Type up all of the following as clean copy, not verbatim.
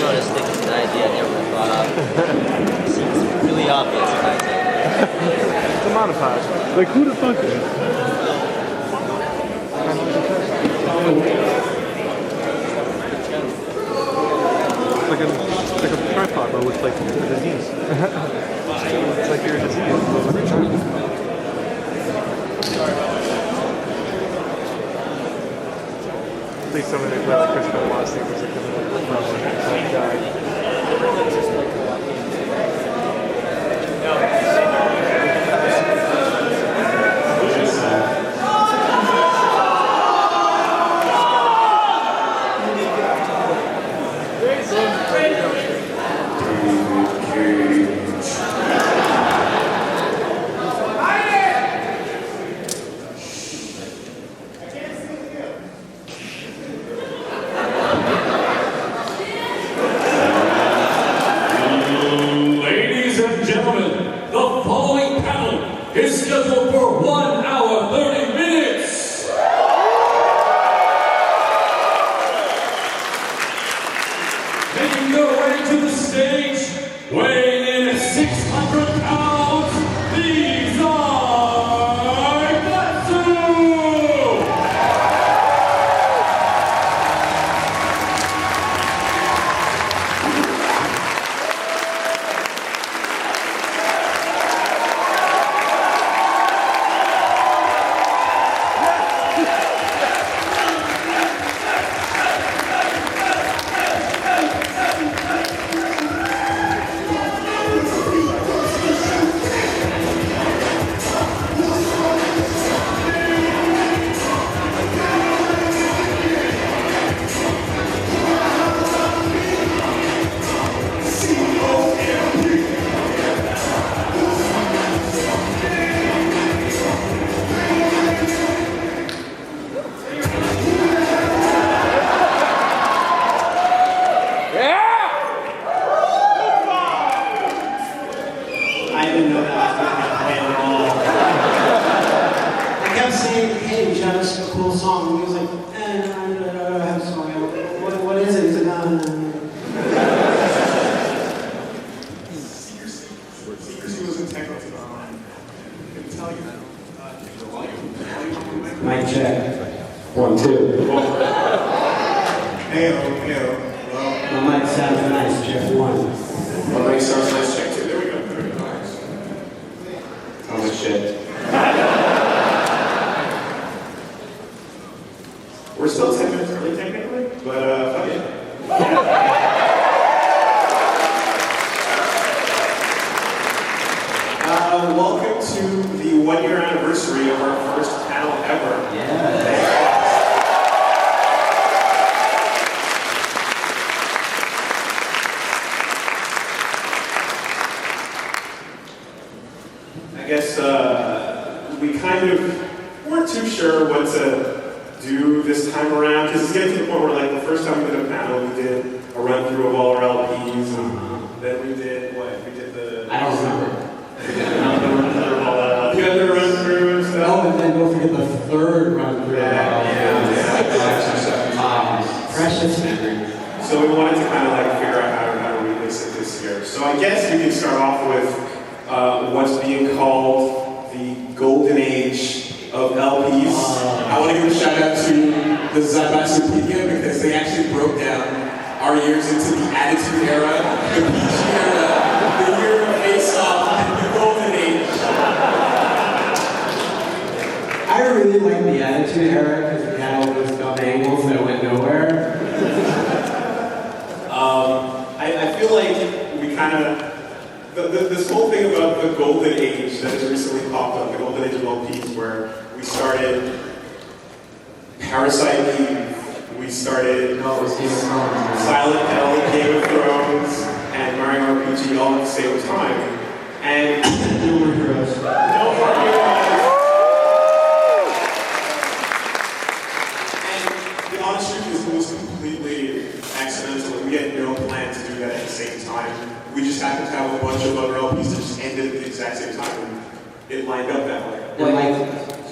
trying to stick with an idea I never thought of. It seems really obvious, I think. It's a montage. Like, who the fuck is? It's like a tripod, but with like a disease. It's like you're a disease. At least somebody they play like Christopher Lost things was like a problem guy. Is scheduled for 1 hour 30 minutes. Making their way to the stage, weighing in 600 pounds, these are Gatsu! I didn't know that was going to be played at all. I kept saying, hey, we have a cool song. And he was like, no, I have a song. What is it? He said, no. Secrecy was integral to the line. I can tell you that. Mic check. 1, 2. Hey-o. Well, My mic sounds nice, check 1. my mic sounds nice, check 2. There we go. Nice. Sounds like shit. We're still 10 minutes early technically, but fuck it. Welcome to the 1-year anniversary of our first panel ever. Yeah. I guess we kind of weren't too sure what to do this time around, because it's getting to the point where, like, the first time we did a panel, we did a run-through of all our LPs, and then we did, what? We did the... I don't remember. We did the run-through and stuff. Oh, and then don't forget the third run through. Precious memory. So we wanted to kind of like figure out how to release it this year. So I guess we can start off with what's being called the golden age of LPs. I want to give a shout out to the Zabasupedia because they actually broke down our years into the Attitude Era, the Peach Era, the year of Face Off, and the golden age. I really like the Attitude Era because we had all those dumb angles that went nowhere. I feel like we kind of, this whole thing about the golden age that has recently popped up, the golden age of LPs, where we started Parasite Eve, we started Silent Hill, Game of Thrones, and Mario RPG all at the same time. And No More Heroes. No More Heroes. And the honest truth is it was completely accidental. We had no plan to do that at the same time. We just happened to have a bunch of other LPs that just ended at the exact same time. And it lined up that way.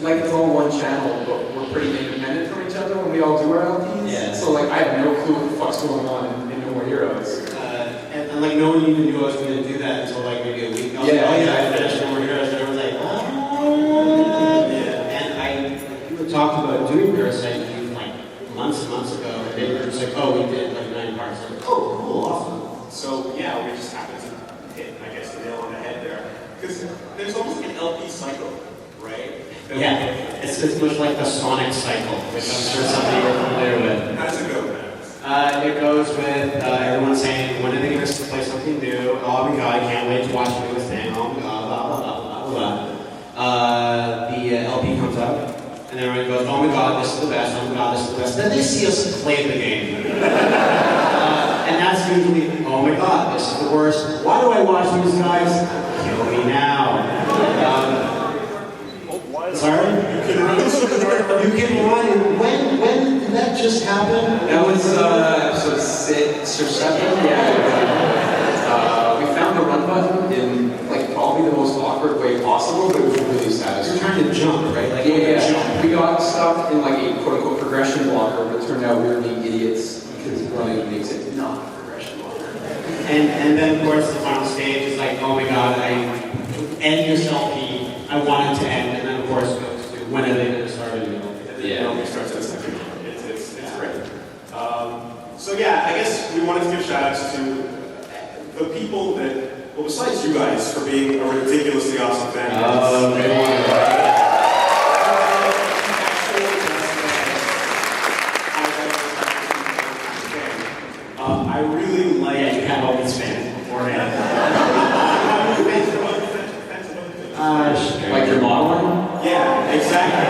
Like it's all one channel, but we're pretty independent from each other when we all do our LPs. Yeah. So like I have no clue what the fuck's going on in No More Heroes. And like no one even knew I was going to do that until like maybe a week. I was like, oh yeah, I finished No More Heroes, and everyone's like, oh. Yeah. And like, you had talked about doing Parasite Eve like months and months ago, and they were just like, oh, we did like 9 parts. I'm like, oh, cool, awesome. So yeah, we just happened to hit, I guess, the nail on the head there. Because there's almost like an LP cycle, right? Yeah, it's much like the Sonic cycle, which I'm sure some of you are familiar with. How does it go, man? It goes with everyone saying, when are they going to play something new? Oh my god, I can't wait to watch the newest thing. Oh my god, blah, blah, blah, blah, blah. The LP comes up, and then everyone goes, oh my god, this is the best, oh my god, this is the best. Then they see us play the game. And that's usually, oh my god, this is the worst. Why do I watch these guys? Kill me now. Sorry? You can run. When did that just happen? That was episode 6 or 7. Yeah. We found the run button in like probably the most awkward way possible, but it was really satisfying. You're trying to jump, right? Like Yeah. We got stuck in like a quote-unquote progression blocker, but it turned out we were being idiots because running makes it not a progression blocker. And then of course the final stage is like, oh my god, I end this LP. I want it to end, and then of course it goes to when are they going to start a new LP? Yeah, it starts at 2nd. It's great. So yeah, I guess we wanted to give shout outs to the people that, well, besides you guys for being a ridiculously awesome fan. I really like. Yeah, you had all these fans beforehand. Like your modeling? Yeah, exactly.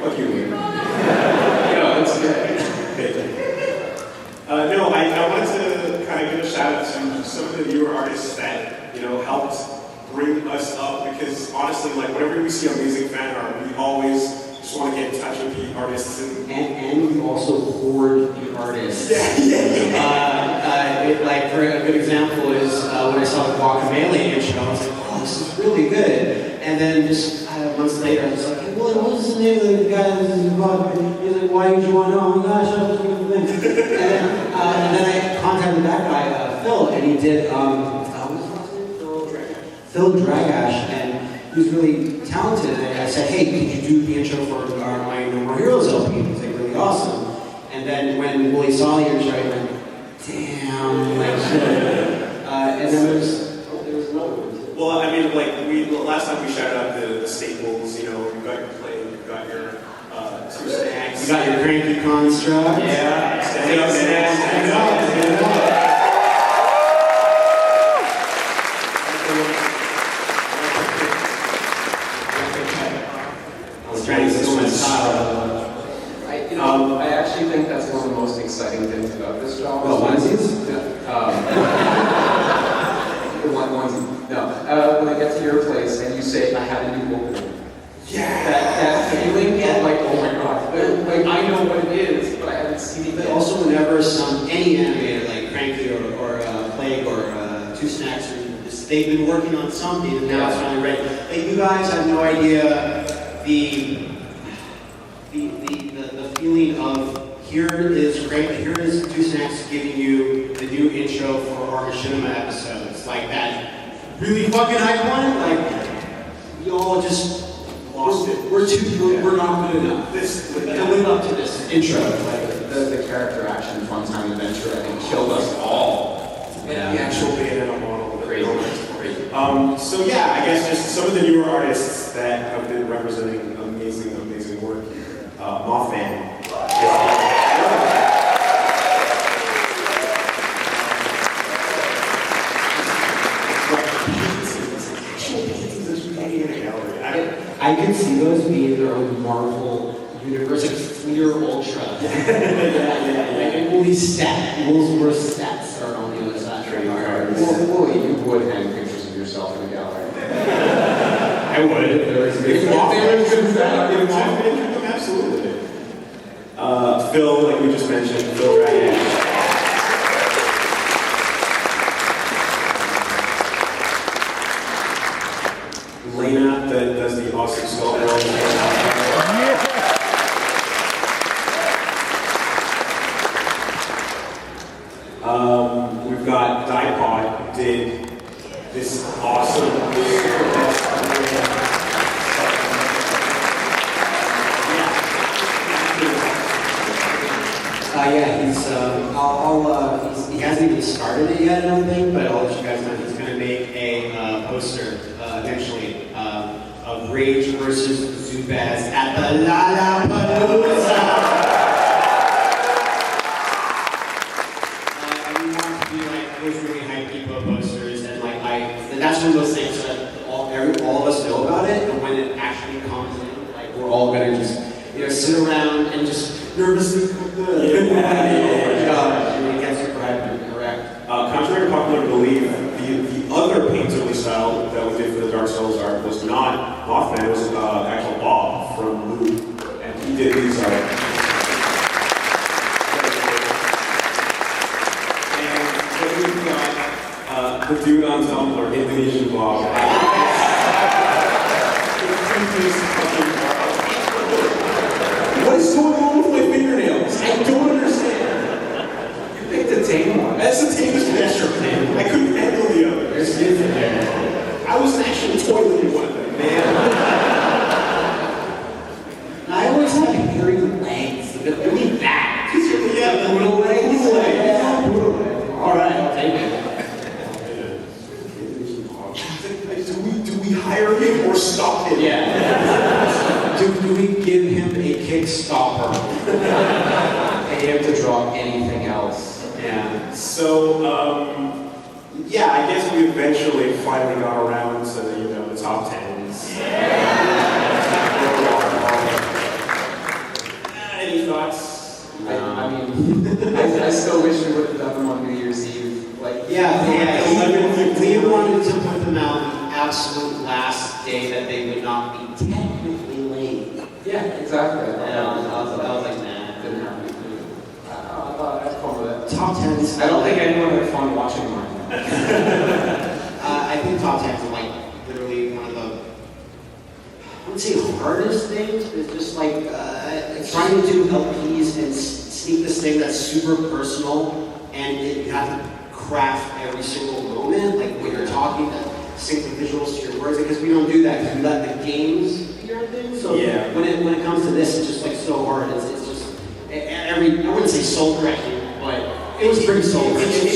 Fuck you, Liam. Yeah, that's good. No, I wanted to kind of give a shout out to some of the newer artists that, you know, helped bring us up, because honestly, like, whenever we see amazing fan art, we always just want to get in touch with the artists. And we also hoard the artists. Like, for a good example is when I saw the Guacamelee intro, I was like, oh, this is really good. And then just months later, I was like, hey, Willie, what's the name of the guy that is involved? He's like, why did you want to know? Oh my gosh, I was thinking of the thing. And then I contacted that guy, Phil, and he did, what was his name? Phil Dragash, and he was really talented. And I said, hey, could you do the intro for my No More Heroes LP? He was like, really awesome. And then when Willie saw the intro, he went, damn, like shit. And then there was another one too. Well, I mean, like, last time we shouted out the staples, you know, you got your plate, you got your 2 snacks. You got your cranky construct. Yeah, stand up. I was trying to steal my style. I actually think that's one of the most exciting things about this job. Oh, onesies? The onesie. No. When I get to your place and you say, I had a new opening. Yeah. That feeling of like, oh my god. Like, I know what it is, but I haven't seen it But yet. also whenever any animator like Cranky or Plague or 2 Snacks, they've been working on something and now it's finally ready. Like, you guys have no idea the feeling of here is 2 Snacks giving you the new intro for our Machinima episodes. Like that really fucking hype one, like you all just lost it. We're not good enough. To live up to this intro. Like, The character action fun time adventure, I think, killed us all. Yeah. The actual Bayonetta model. Crazy. So yeah, I guess just some of the newer artists that have been representing amazing work. Mothman. I could see those being their own Marvel universe, like Fleer Ultra. Like all these Woolsworth stats are on the other side. Well, you would hang pictures of yourself in a gallery. I would. If Mothman could that, Absolutely. Phil, like we just mentioned, Phil Dragash. Lena, that does the awesome skull roll. We've got Dipod, who did this awesome, he hasn't even started it yet, I don't think, but I'll let you guys know he's going to make a poster eventually of Rage versus Zubaz at the Lollapalooza. And we want to do like those really hype people posters, and that's one of those things that all of us know about it, and when it actually comes in, like we're all going to just sit around and just nervously contrary to popular belief, the other painterly style that we did for the Dark Souls art was not Mothman, it was actual Bob from Blue, and he did these art. And then we've got the dude on Tumblr, Indonesian Bob. What is going on with my fingernails? I don't understand. You picked a tame one. That's the tamest picture, man. I couldn't handle the other. There's kids in there. I was actually toiling one of them, man. I always have hairy legs. They're really bad. Yeah, the little legs. Little legs. Yeah. All right, I'll take it. Do we hire him or stop him? Yeah. do we give him a Kickstarter? Pay him to draw anything else. Yeah. So, yeah, I guess we eventually finally got around to, the top 10s. Any thoughts? I mean, I still wish we would have done them on New Year's Eve. We wanted to put them out the absolute last day that they would not be technically late. Yeah, exactly. And I was like, nah, Didn't happen. I had fun with it. top 10s. I don't think anyone had fun watching mine. I think top 10s are like literally one of the, I wouldn't say hardest things, but it's just like trying to do LPs and sneak this thing that's super personal, and you have to craft every single moment, like when you're talking, to sync the visuals to your words, because we don't do that, because we let the games be our thing. So Yeah. when it comes to this, it's just like so hard. It's just I wouldn't say soul crushing, but it was pretty soul crushing.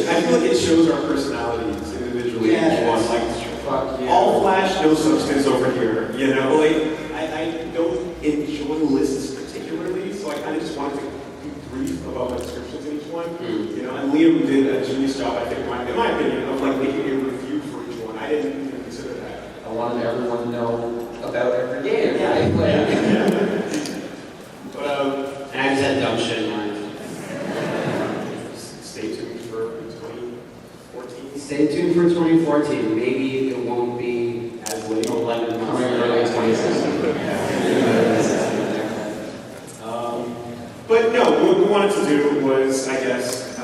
I feel like it shows our personalities individually. Yeah. Each one. Like, Fuck yeah. all flash, no substance over here. I don't enjoy lists particularly, so I kind of just wanted to be brief about my descriptions in each one. And Liam did a genius job, I think, in my opinion, of like making a review for each one. I didn't even consider that. I wanted everyone to know about every game. Yeah. Right? But And I just had dumb shit in mind. stay tuned for 2014. Stay tuned for 2014. Maybe it won't be As late. 11 months. Coming early 2016. But no, what we wanted to do was, I guess,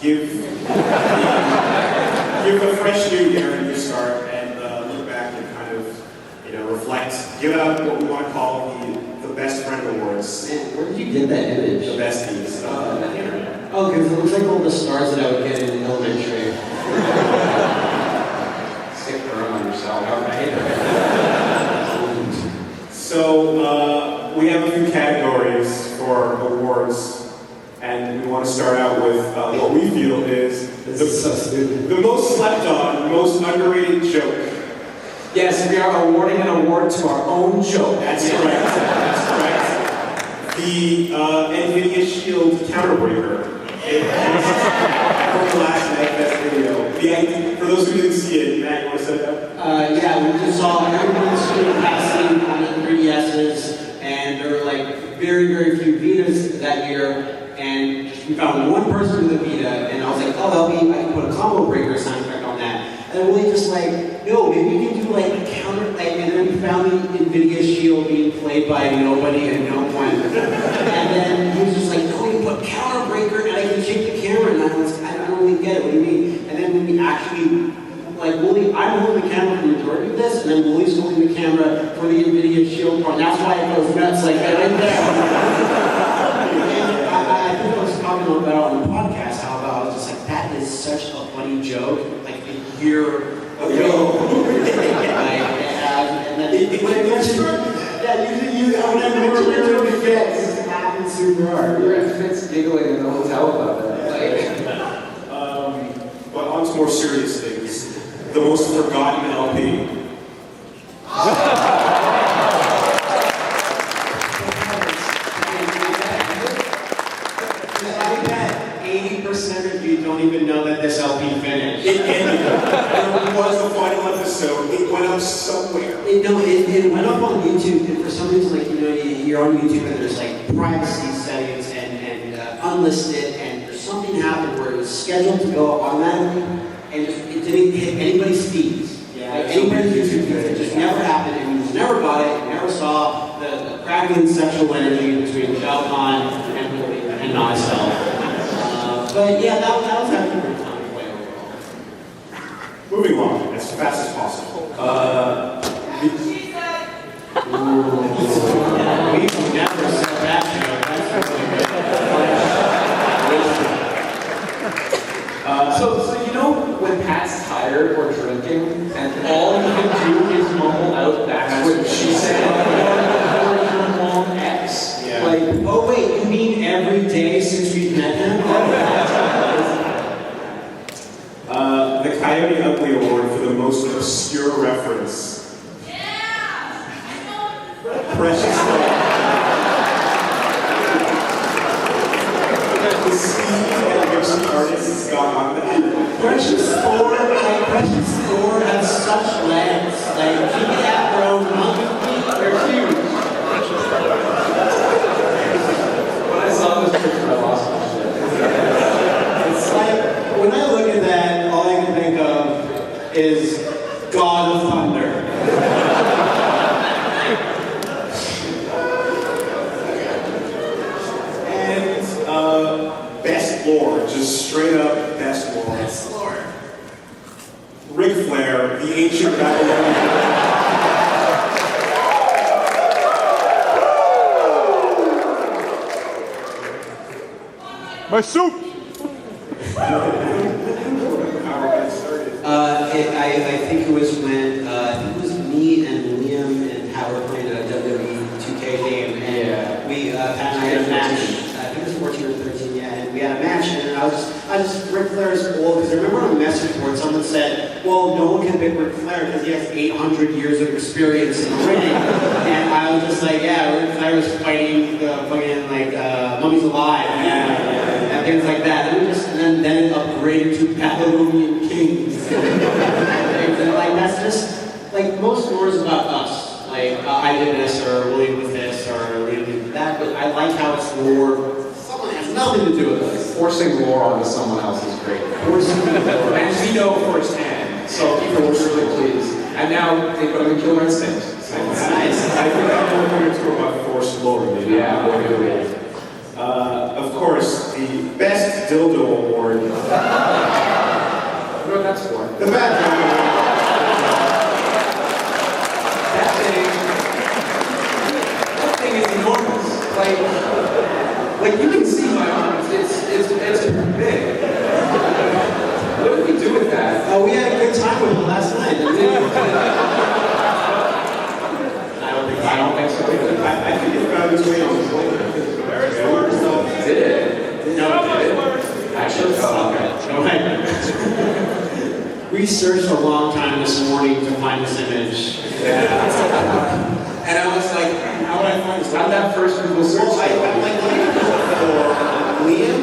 give a fresh new year and new start, and look back and kind of, reflect, give out what we want to call the Best Friend Awards, Man, where did you get that image? the besties, on the internet. Oh, because it looks like all the stars that I would get in elementary. Stick around on yourself. Alright. So we have a few categories for awards, and we want to start out with what we feel is the most slept on, most underrated joke. Yes, we are awarding an award to our own joke. That's correct. That's correct. The NVIDIA Shield counterbreaker. From the last MAGFest video. For those who didn't see it, Matt, you want to set it up? Yeah, we just saw everyone screen passing on the 3DSs, and there were like very, very few Vitas that year, and we found one person with a Vita, and I was like, oh, I can put a combo breaker sound effect on that. And then really just like, no, maybe we can do like a counter, and then we found the NVIDIA Shield being played by nobody and no one. And then he was just like, no, you put counter breaker, and I can shake the camera, and I don't really get it, what do you mean? And then when we actually, like Wooly, I'm holding the camera for the majority of this, and then Wooly's holding the camera for the NVIDIA Shield part. And that's why it goes nuts like that right there. And I think I was talking about on the podcast how about is such a funny joke, like a year ago. And then when I mentioned, when I mentioned it to a Fitz, it happened super hard. We were at Fitz giggling in the hotel about that. But on to more serious things. The most forgotten LP. I bet 80% of you don't even know that this LP finished. It ended. There was a final episode. It went up somewhere. It went up on YouTube, and for some reason, like, you're on YouTube and there's like privacy settings and unlisted, and there's something happened where it was scheduled to go up automatically, and it didn't hit anybody's feeds. Like anybody's YouTube feeds. It just never happened, and you just never got it, you never saw the crackling sexual energy between Shao Kahn and myself. But yeah, that was actually a great time to play overall. Moving on as fast as possible. We've never said that joke. That's really good. So you know when Pat's tired or drinking, and all he can do is mumble out, "That's what she said," or your mom X. Yeah. Like, oh wait, you mean every day since we've met him? The Coyote Ugly Award for the most obscure reference. Precious Thorn. The speed at which the artists got on that. Precious Thorn has such legs. Like, keep that bro, monkey feet, they're huge. When I saw this picture, I lost my shit. It's like, when I look at that, all I can think of is God of Thunder. And best lore, just straight up best lore. Best Lord. Ric Flair, the ancient Babylonian. My soup! I think it was when it was me and Liam and Pat were playing a WWE 2K game, and we Pat and I had a match. I think it was 14 or 13, yeah, and we had a match, and I just Ric Flair is old, because I remember on a message board someone said, well, no one can beat Ric Flair because he has 800 years of experience in the ring, and I was just like, yeah, Ric Flair was fighting fucking like Mummies Alive, and things like that, and then it upgraded to Babylonian Kings. And like that's just like most lore is about us. Like I did this, or William was this, or William did that. But I like how it's lore. Someone has nothing to do with us. Forcing lore onto someone else is great. Forcing lore. And we know firsthand, so people were really pleased. And now they put them in Killer Instinct. So That's nice. I think I'm going to talk about forced lore, maybe. yeah, we're doing it. Of course, the best dildo award. What that's for? The bad dildo award. That thing is enormous. Like you can see my arms. It's big. What did we do with that? Oh, we had a good time with it last night. I don't think so either. I think it found its way on the plane. Did it? No, it didn't. Actually, Okay. We searched a long time this morning to find this image. And I was like, how would I find this? How'd that first Google search Well, I'm go? like looking for Liam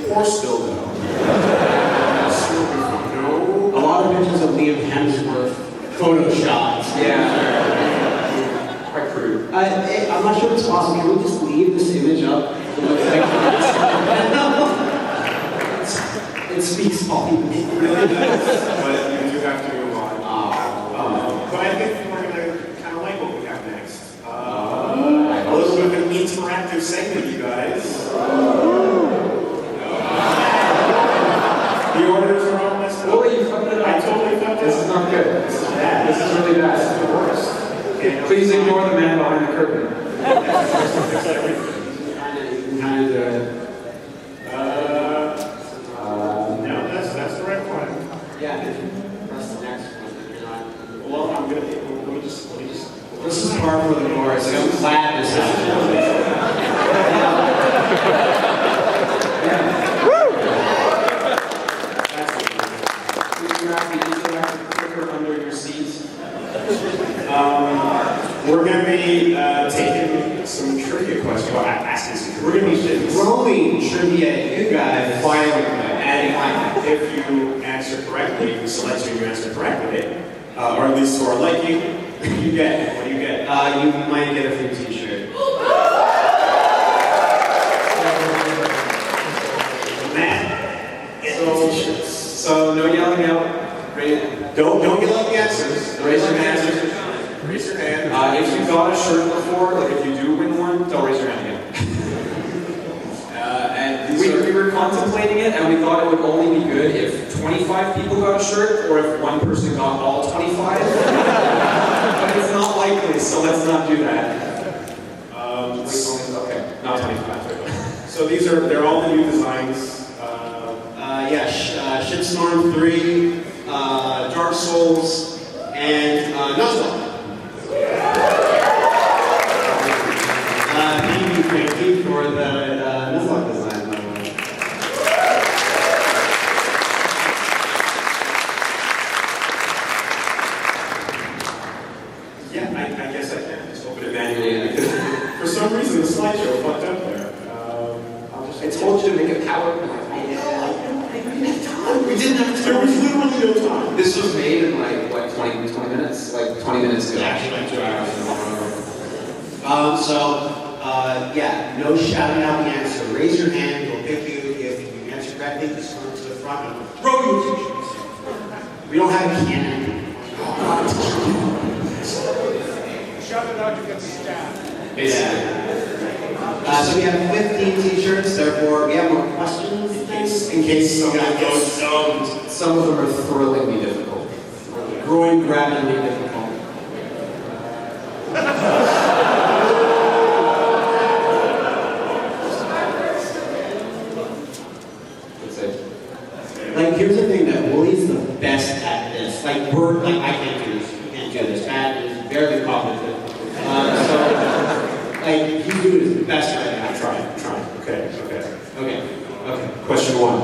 horse dildo. No. A lot of pictures of Liam Hemsworth photoshopped. Yeah. Quite crude. I'm not sure if it's possible. Can we just leave this image up? It speaks volumes. It really does, but you do have to move on. But I think we're going to kind of like what we have next. A little bit of an interactive segment, you guys. The orders are all messed up. Willie, you fucked it up. I totally fucked it This is up. not good. This is bad. This is really bad. This is the worst. Okay, no. Please ignore the man behind the curtain. Kind of No, that's madness happens. You have the clicker under your seat. We're going to be taking some trivia questions. Well, asking some trivia We're going to be questions. throwing trivia at you guys. And if you answer correctly, we select you and you answer correctly, or at least to our liking, you get. What do you get? You might get a free t-shirt. Man, get the t-shirts. So no yelling out. Don't yell out the answers. Raise your hand. Raise your hand. If you got a shirt before, like if you do win one, don't raise your hand again. We were contemplating it, and we thought it would only be good if 25 people got a shirt, or if one person got all 25. But it's not likely, so let's not do that. Okay, not 25. So they're all the new designs. Shitstorm 3, Dark Souls, and Nuzlocke. Thank you, Frankie, for the Nuzlocke design, by the way. Yeah, I guess I can. Just open it manually. For some reason, the slideshow fucked up there. I told you to make it power. We didn't have There was literally no time. This was made in like 20 minutes? Like 20 minutes ago. No shouting out the answer. Raise your hand, we'll pick you. If you answer correctly, just come to the front and we'll throw you t-shirts. We don't have a cannon. Shout it out, you get stabbed. Basically. So we have 15 t-shirts, therefore we have more questions in case someone goes stoned. Some of them are thrillingly difficult. Groin-grabbingly difficult. Like, here's the thing that Wooly's the best at this. Like, I can't do this. You can't do this. Matt is very cognitive. He's doing his best right now. I'm trying. Okay. Question Question 1. one.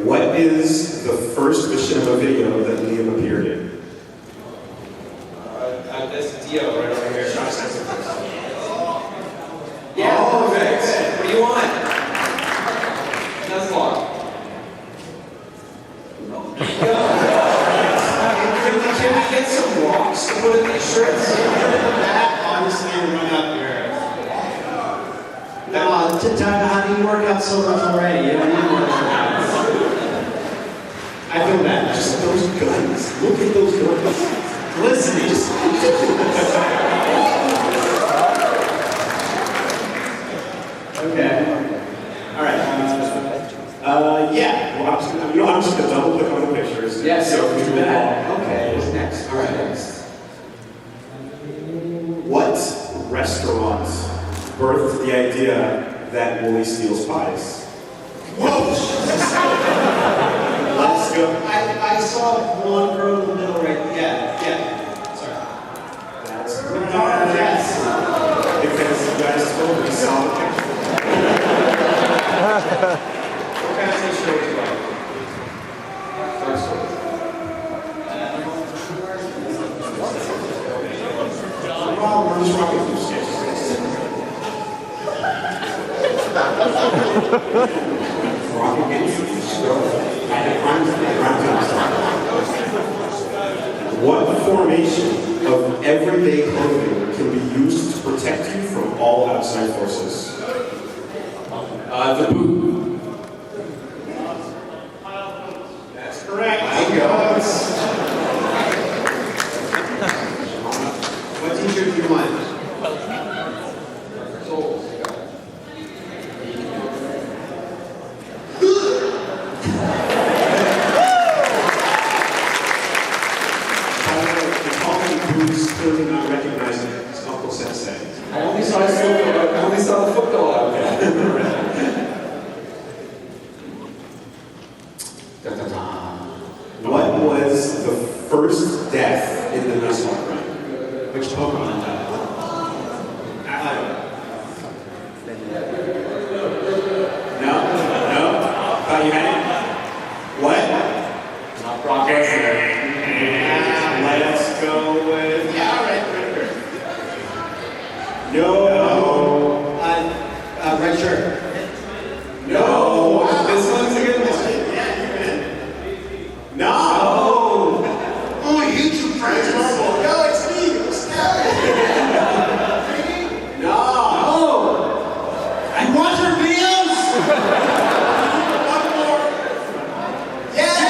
What is the first machinima video that Liam appeared in? This Dio right over here. Yeah, perfect. What do you want? Nuzlocke. Can we get some rocks to put in these shirts? That honestly run up your No, how do you work out so much already? You don't need more workouts. I feel bad. Just those guns. Look at those guns. Listen, Okay. All right. Well, I'm just gonna double click on the pictures. Yes, So we do move that. on. Okay, what's next? All right, next. What restaurant birthed the idea that Wooly steals pies? Whoa! Let's go. I saw one girl in the middle right there. Yeah. Sorry. That's Yes. because you guys told me saw the picture. What kind of t-shirt would you like? Dark Souls. We're just rocking through sketches. Rocking games. What formation of everyday clothing can be used to protect you from all outside forces? The boot. That's correct. What t-shirt do you want? Souls. Who's clearly not recognizing his Uncle Sensei. I only saw the football out there. What was the first death in the Nuzlocke run? Which Pokemon died? No. This one's a good one. Yeah, you win. No. Oh, I hate you, Frank. No, it's me. I'm stabbing. No. I watch her videos! One more. Yeah.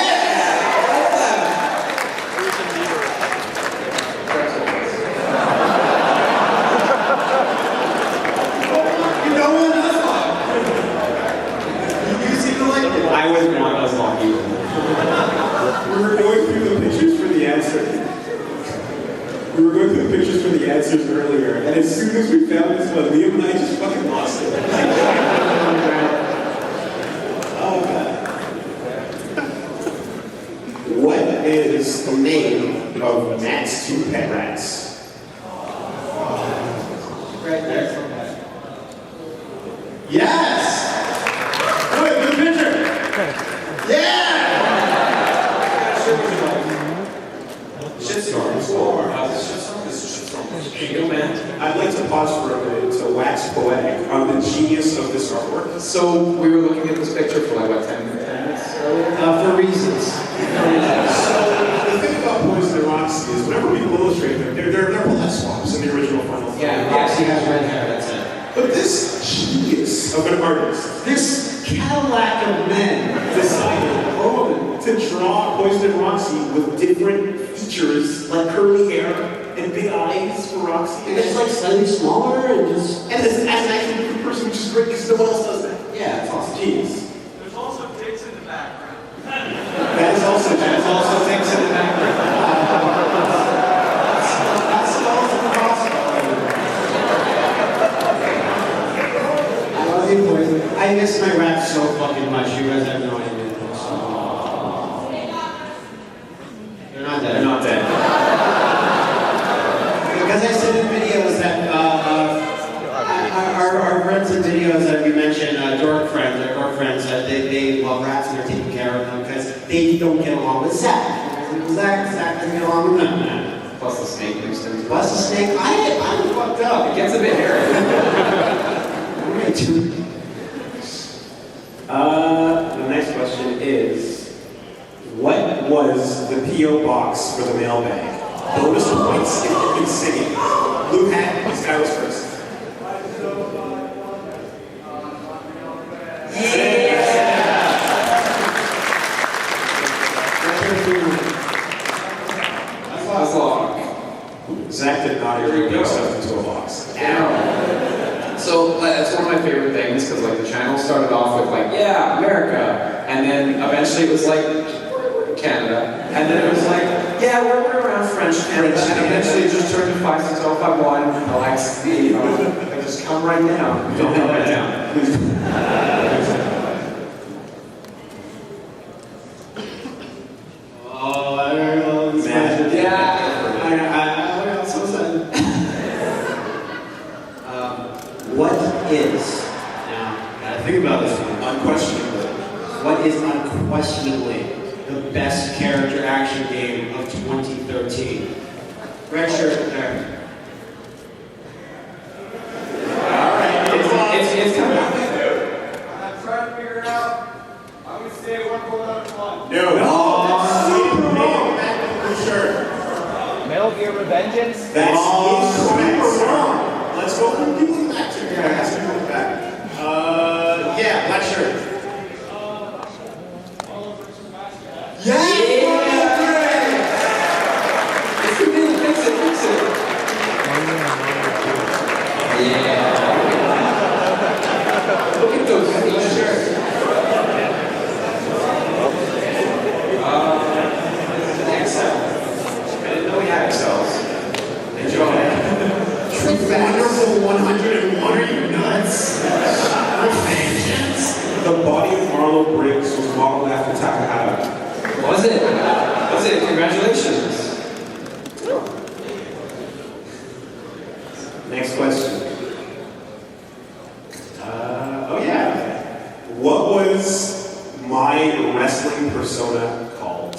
You know what? That's fine. You seem to like it. I was not as lucky. We were going through the pictures for the answer. We were going through the pictures for the answers earlier, and as soon as we found this one, Liam and I just fucking lost it. Oh god. What is the name of Matt's two pet rats? Right there. Yes! Good picture! Yeah! Shitstorm. There you go, man. I'd like to pause for a minute to wax poetic on the genius of this artwork. So we were looking at this picture for like, what, 10 minutes earlier? For reasons. So the thing about Poison and Roxy is whenever people illustrate them, they're bullet swaps in the original Final Fantasy. Yeah, Roxy has red hair, that's it. But this genius of an artist This Cadillac of men decided to draw Poison and Roxy with different features like curly hair and big eyes for Roxy. And it's like slightly smaller and just... And as an action different person, which is great because no one else does that. Yeah, it's awesome. Genius. There's also dicks in the background. That is also There's also things in the background. That's also possible. I love you, boys. I miss my rap so fucking much. You guys have no idea. They're not dead. They're not dead. Because I said in videos that our friends in videos that we mentioned, dork friends, they love rats and they're taking care of them because they don't get along with Zach. Zach doesn't get along with them. Plus the snake mixed in. Plus the snake, I'm fucked up. It gets a bit hairy. Alright, dude. The next question is, what was the P.O. box for the mailbag? Bonus points if you can sing it. Blue hat, this guy was first. That's long. Zach did not agree to put stuff into a box. So that's one of my favorite things because like the channel started off with like, yeah, America, and then eventually it was like Canada, and then it was like, yeah, we're around French Canada, and eventually it just turned to 56051, LXD, you know, like just come right down. Don't come right down. Oh, I don't know this Man. question. Yeah. What else was that? What is, now, gotta think about this one. Unquestionably. What is unquestionably the best character action game of 2013? Red shirt there. It's coming up. I'm trying to figure it out. I'm going to say 1 4 out of 1. No. Sure. Metal Gear Revengeance? That's super wrong. Let's go from people in the back. Yeah, it has to go in the back. Yeah, black shirt. Look at those t-shirts. XL. I didn't know we had XLs. Enjoy. Wonderful 101, are you nuts? Vengeance. The body of Marlo Briggs was modeled after Takahata. Was it? Was it? Congratulations. Next question. Oh yeah. What was my wrestling persona called?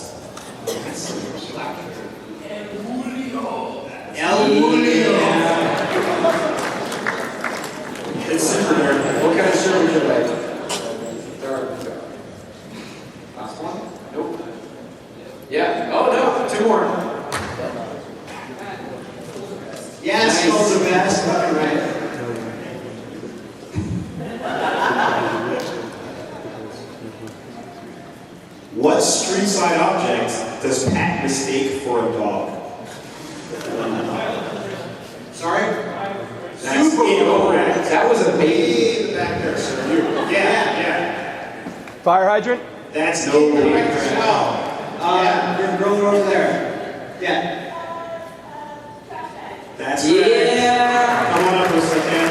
El Julio. It's super nerd. What kind of shirt would you like? What street side object does Pat mistake for a dog? Sorry? That's incorrect. That was a baby. In the back there, sir. You. Yeah. Fire hydrant? That's Incorrect incorrect. as well. There's a girl over there. Yeah. That's correct. Yeah. Come on up for a second.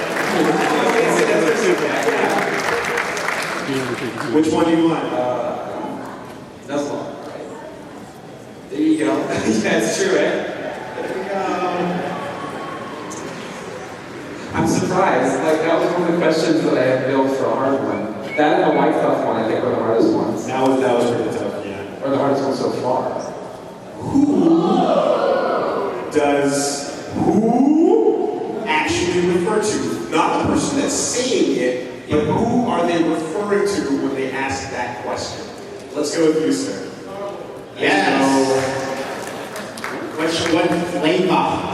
Which one do you want? That's long. There you go. Yeah, it's true, eh? There we go. I'm surprised. Like, that was one of the questions that I had built for a hard one. That and the white stuff one, I think, were the hardest ones. That was pretty tough, yeah. Or the hardest one so far. Who actually refer to? Not the person that's saying it, but who are they referring to when they ask that question? Let's go with you, sir. Yes. What flavor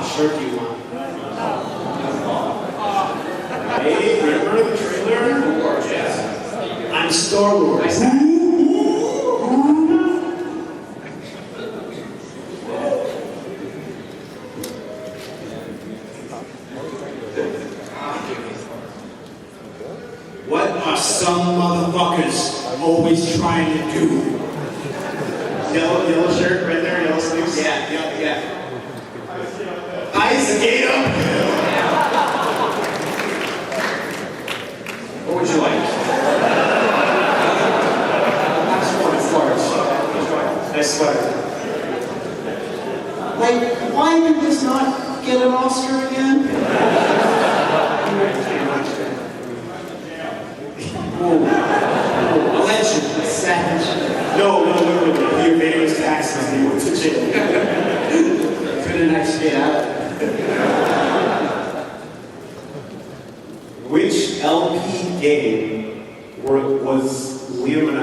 shirt do you want? Hey, remember the trailer? Yes. I'm Star Wars. What are some motherfuckers always trying to do? Yellow shirt right there, yellow sleeves. Yeah. Ice skate up. What would you like? Last one, it's large. Nice sweater. Like, why did this not get an Oscar again? A legend, a savage. No, literally. He evaded his taxes and he went to jail. Couldn't actually get out. Which LP game was Liam and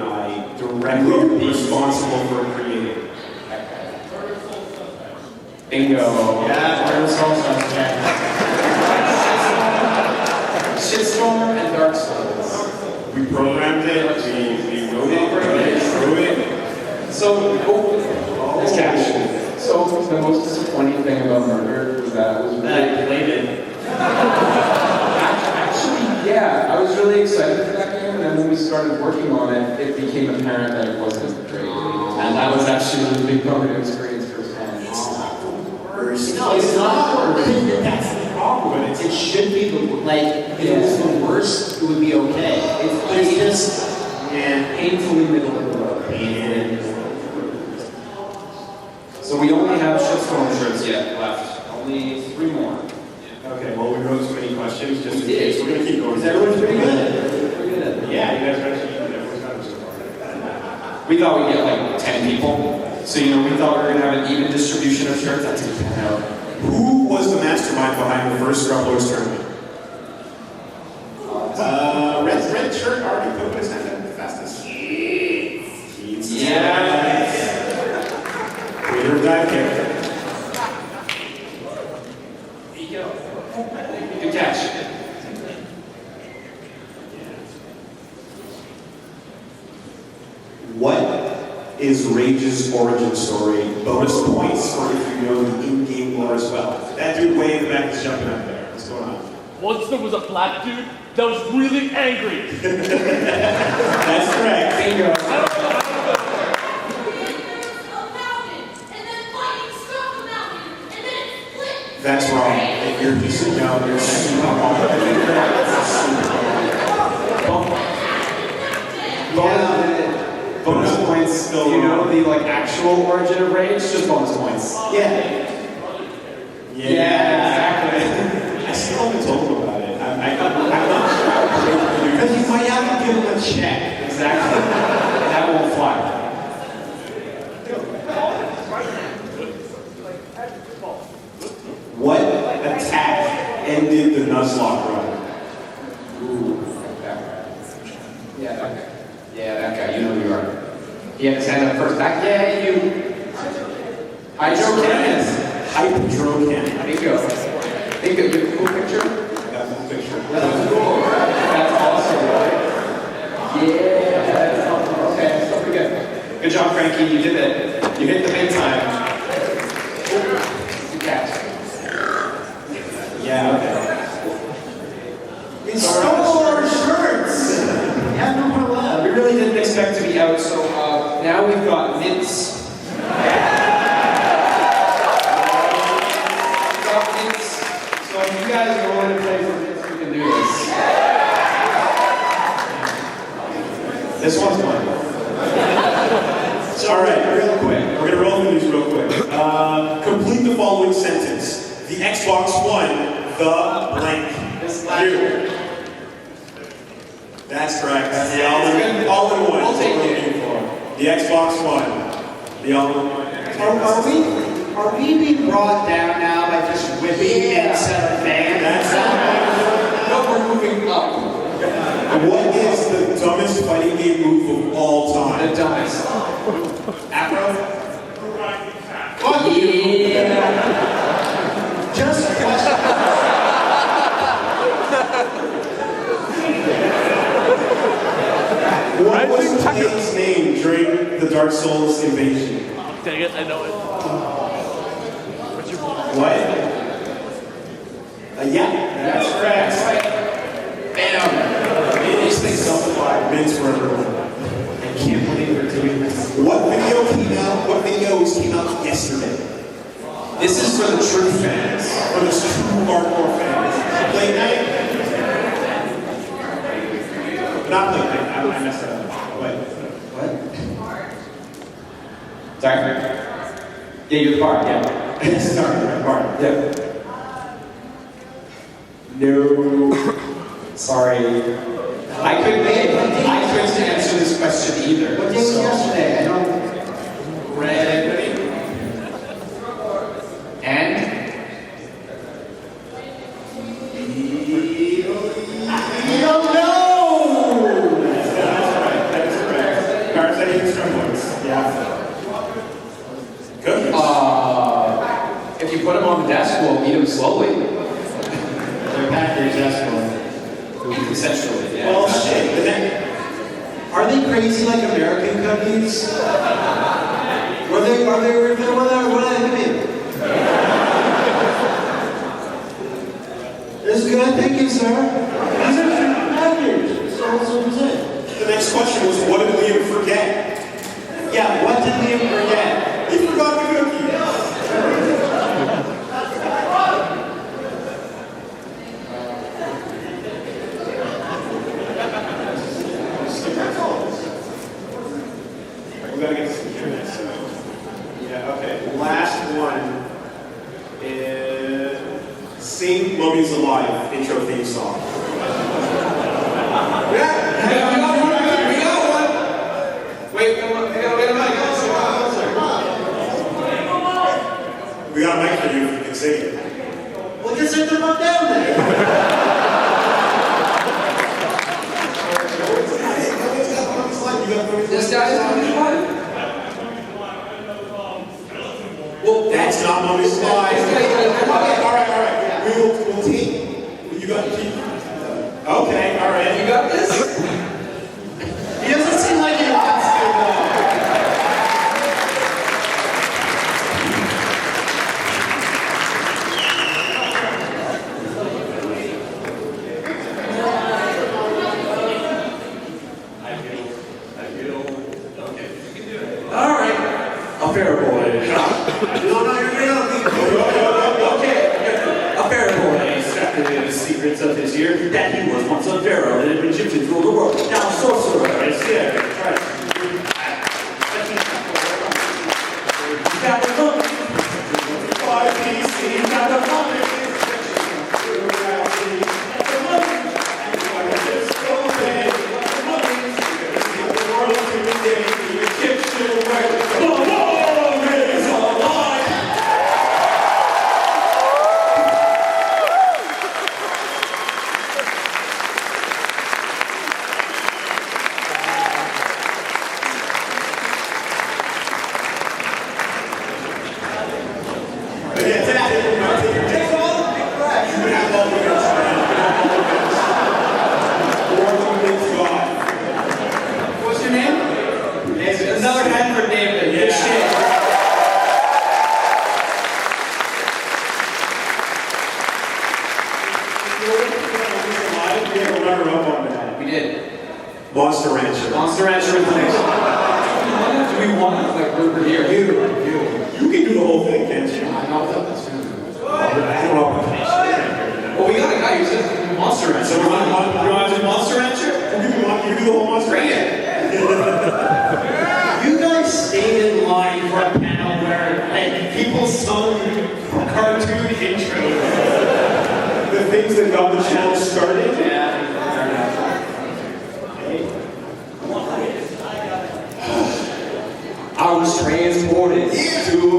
I directly responsible for creating? Bingo. Yeah, Shitstorm and Dark Souls. We programmed it, we wrote it, we drew it. So, it's cash. So, the most disappointing thing about Murder was that it was really... played it. Actually, yeah, I was really excited for that game, and then when we started working on it, it became apparent that it wasn't great. And that was actually a really big bummer to experience firsthand. No, it's not. That's the problem. It should be if it was the worst, it would be okay. It's just Painfully middle of the road. So we only have Shitstorm shirts yet left. Only 3 more. Okay, well, we wrote so many questions just in We did. case. We're going to keep going. Is everyone pretty good? Yeah, you guys are actually everyone's got it so far. We thought we'd get like 10 people. So, we thought we were going to have an even distribution of shirts. That didn't pan out. Who was the mastermind behind the first Grumblers tournament? Red shirt already put his hand up the fastest. Yes. Waiter dive kick. Good catch. What is Rage's origin story? Bonus points for if you know the in-game lore as well. That dude way in the back is jumping up there. What's going on? Once there was a black dude that was really angry. That's correct. Bingo. That's wrong. You're just no, you're super wrong. Bonus points still Do you know wrong. the actual origin of Rage? Just bonus points. Yeah. Exactly. I still haven't told him about it. I'm not sure. Because you might have to give them a check. Exactly. That won't fly. What attack ended the Nuzlocke run? Yeah, that guy. Yeah, that guy. You know who you are. He had his hand up first back. Yeah, you. Hydro Cannons. Hydro Cannon. Bingo. Bingo. You have a cool picture? That's the picture. That's cool. That's awesome, right? Yeah. That's awesome. Okay, so pretty good. You hit the big time. You catch. Yeah, okay. We stole our shirts! Yeah, no more left. We really didn't expect to be out, so now we've got mints. We've got mints. So if you guys are willing to play for mints, we can do this. This one's mine. All right, real quick. We're gonna roll through these real quick. Complete the following sentence. The Xbox One, the blank. You. That's correct. That's the all-in-one. We'll take it. The Xbox One. The all-in-one. Are we being brought down now by just whipping instead of fans? No, we're moving up. What is the dumbest fighting game move of all time? The dumbest. Afro? Fuck you! Just What was Kane's name during the Dark Souls invasion? Dang it, I know it. What? Yeah, that's correct. Bam! These things simplify. Mints for everyone. I can't believe we're doing this. What videos came out yesterday? This is for the true fans. For the true hardcore fans. Late night? Not late night. I messed that up. Wait. What? Sorry. Yeah, you're the part, yeah. Sorry, right part. Yeah. No. Sorry. I couldn't answer this question either. What day was yesterday? I don't. Red. And? You don't know! That's correct. Parasitic Strumboards. Yeah. Good. If you put them on the desk, we'll eat them slowly. They're packaged, that's cool. Essentially, yeah. Well, shit. Are they crazy like American cookies? What are they mean? It's good, thank you, sir. These are packaged. So what's it? The next question was, what did Liam forget? Yeah, what did Liam forget? He forgot the cookie. We gotta get some Q&A. Yeah, okay. Last one is Sing Mummy's Alive intro theme song. Yeah. We got one. Wait, we got a mic. We got a mic for you if you can sing it. Well, just sit them up down there. This guy's Mummy's Alive? Well, that's not Mummy's Alive. This guy's All right. We'll take. You got the key. Okay, all right. You got this? He doesn't seem like he wants to, though. All right. A fair boy. No, you're good. Okay. A fair boy. Monster Rancher. Monster Rancher is the next one. Do we want to? Like, we're here. You can do the whole thing, can't you? I know that's true. Well, We got a guy who said Monster Rancher. So you want to do Monster Rancher? you do the whole Monster Bring Rancher. it. You guys stayed in line for a panel where like, people sung cartoon intros. The things that got the channel started. I was transported to a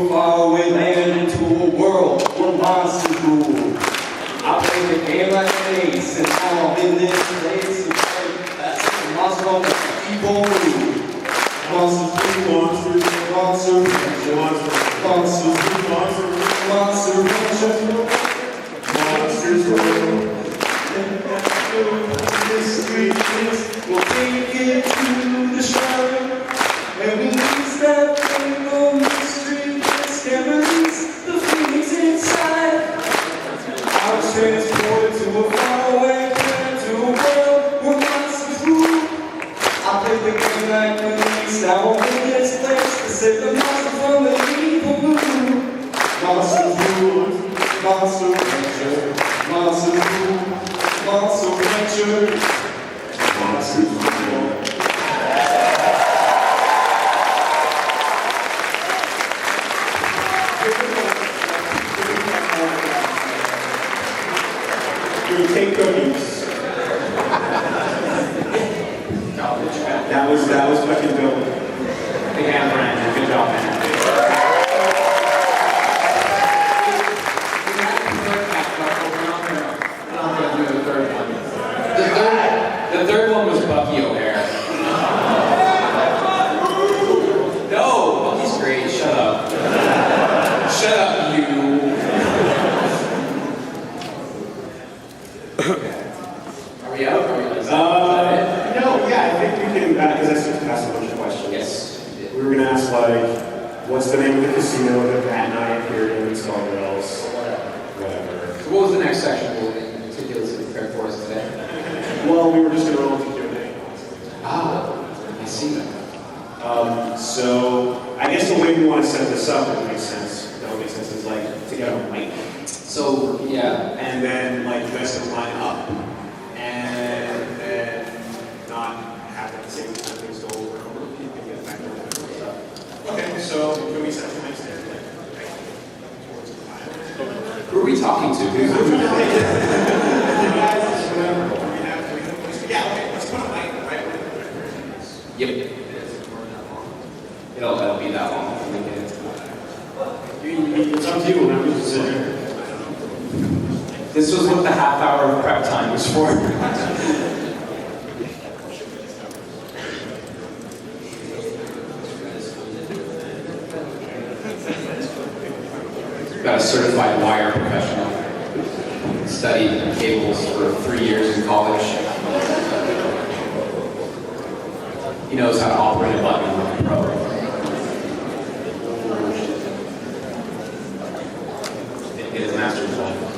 faraway land, into a world where monsters rule. I played the game like an ace, and now I'm in this place. Monsters on the people move. Monsters rule, monsters, monsters, monsters, monsters, monsters, monsters rule. This street will take it to the shrine. And we use that rainbow mystery that scatters the feelings inside. I was transported to a faraway land, to a world where monsters rule. I played the game like an ace, now I'm in this place to save the monsters from the evil blue. Monsters rule, Monster Rancher, Monsters rule, Monster Rancher, Monsters rule. We take cookies. That was fucking dope. Big hand, Brandon. Good job, man. The third one was Bucky O'Hare. No, Bucky's great. Shut up. Shut up, you. Are we out? Are we like, No, yeah, I think we can, because I still asked a bunch of questions. Yes. We were gonna ask, like, what's the name of the casino that night here in Scarborough? Whatever. So what was the next section in particular to prepare for us today? Well, we were just gonna roll into Q&A. Ah, I see. So, I guess the way we want to set this up would make sense. That would make sense. Is like to get a mic, So, yeah. and then like you guys can line up, and then not have that same kind of things go over and over. You can get back and stuff. Okay, so can we set the mics there? Like, right towards the fire? Who are we talking to? Yeah, okay, let's put a mic right where Yep. It'll be that long. it's up to you, whatever you consider. This was what the half hour of prep time was for. Got a certified wire professional. Studied cables for 3 years in college. He knows how to operate a button like a pro. It is a master's level.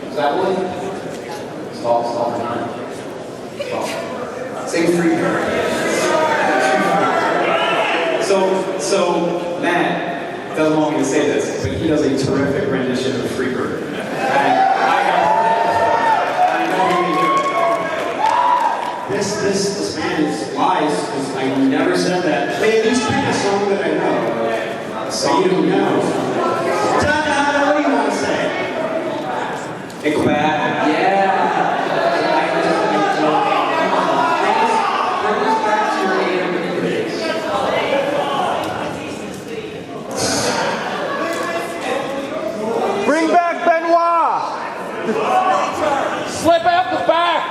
Is that one? Stop for nine. Stop. Say free. So Matt doesn't want me to say this, but he does a terrific rendition of Freebird. And I know he can do it. This man is lies because I never said that. Play at least pick a song that I know. A So song you don't know. What do you want to say? Nickelback. Yeah. Bring us back to your animated days. Bring back Benoit! Slip out the back.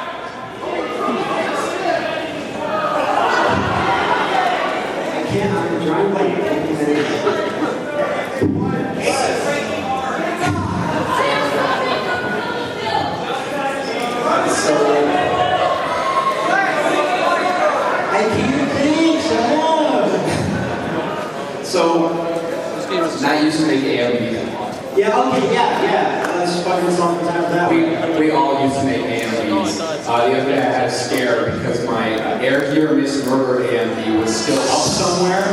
Matt used to make AMVs a lot. Yeah, okay, yeah. Let's fucking song the time of that one. We all used to make AMVs. The other day I had a scare because my Air Gear Miss Murder AMV was still up somewhere.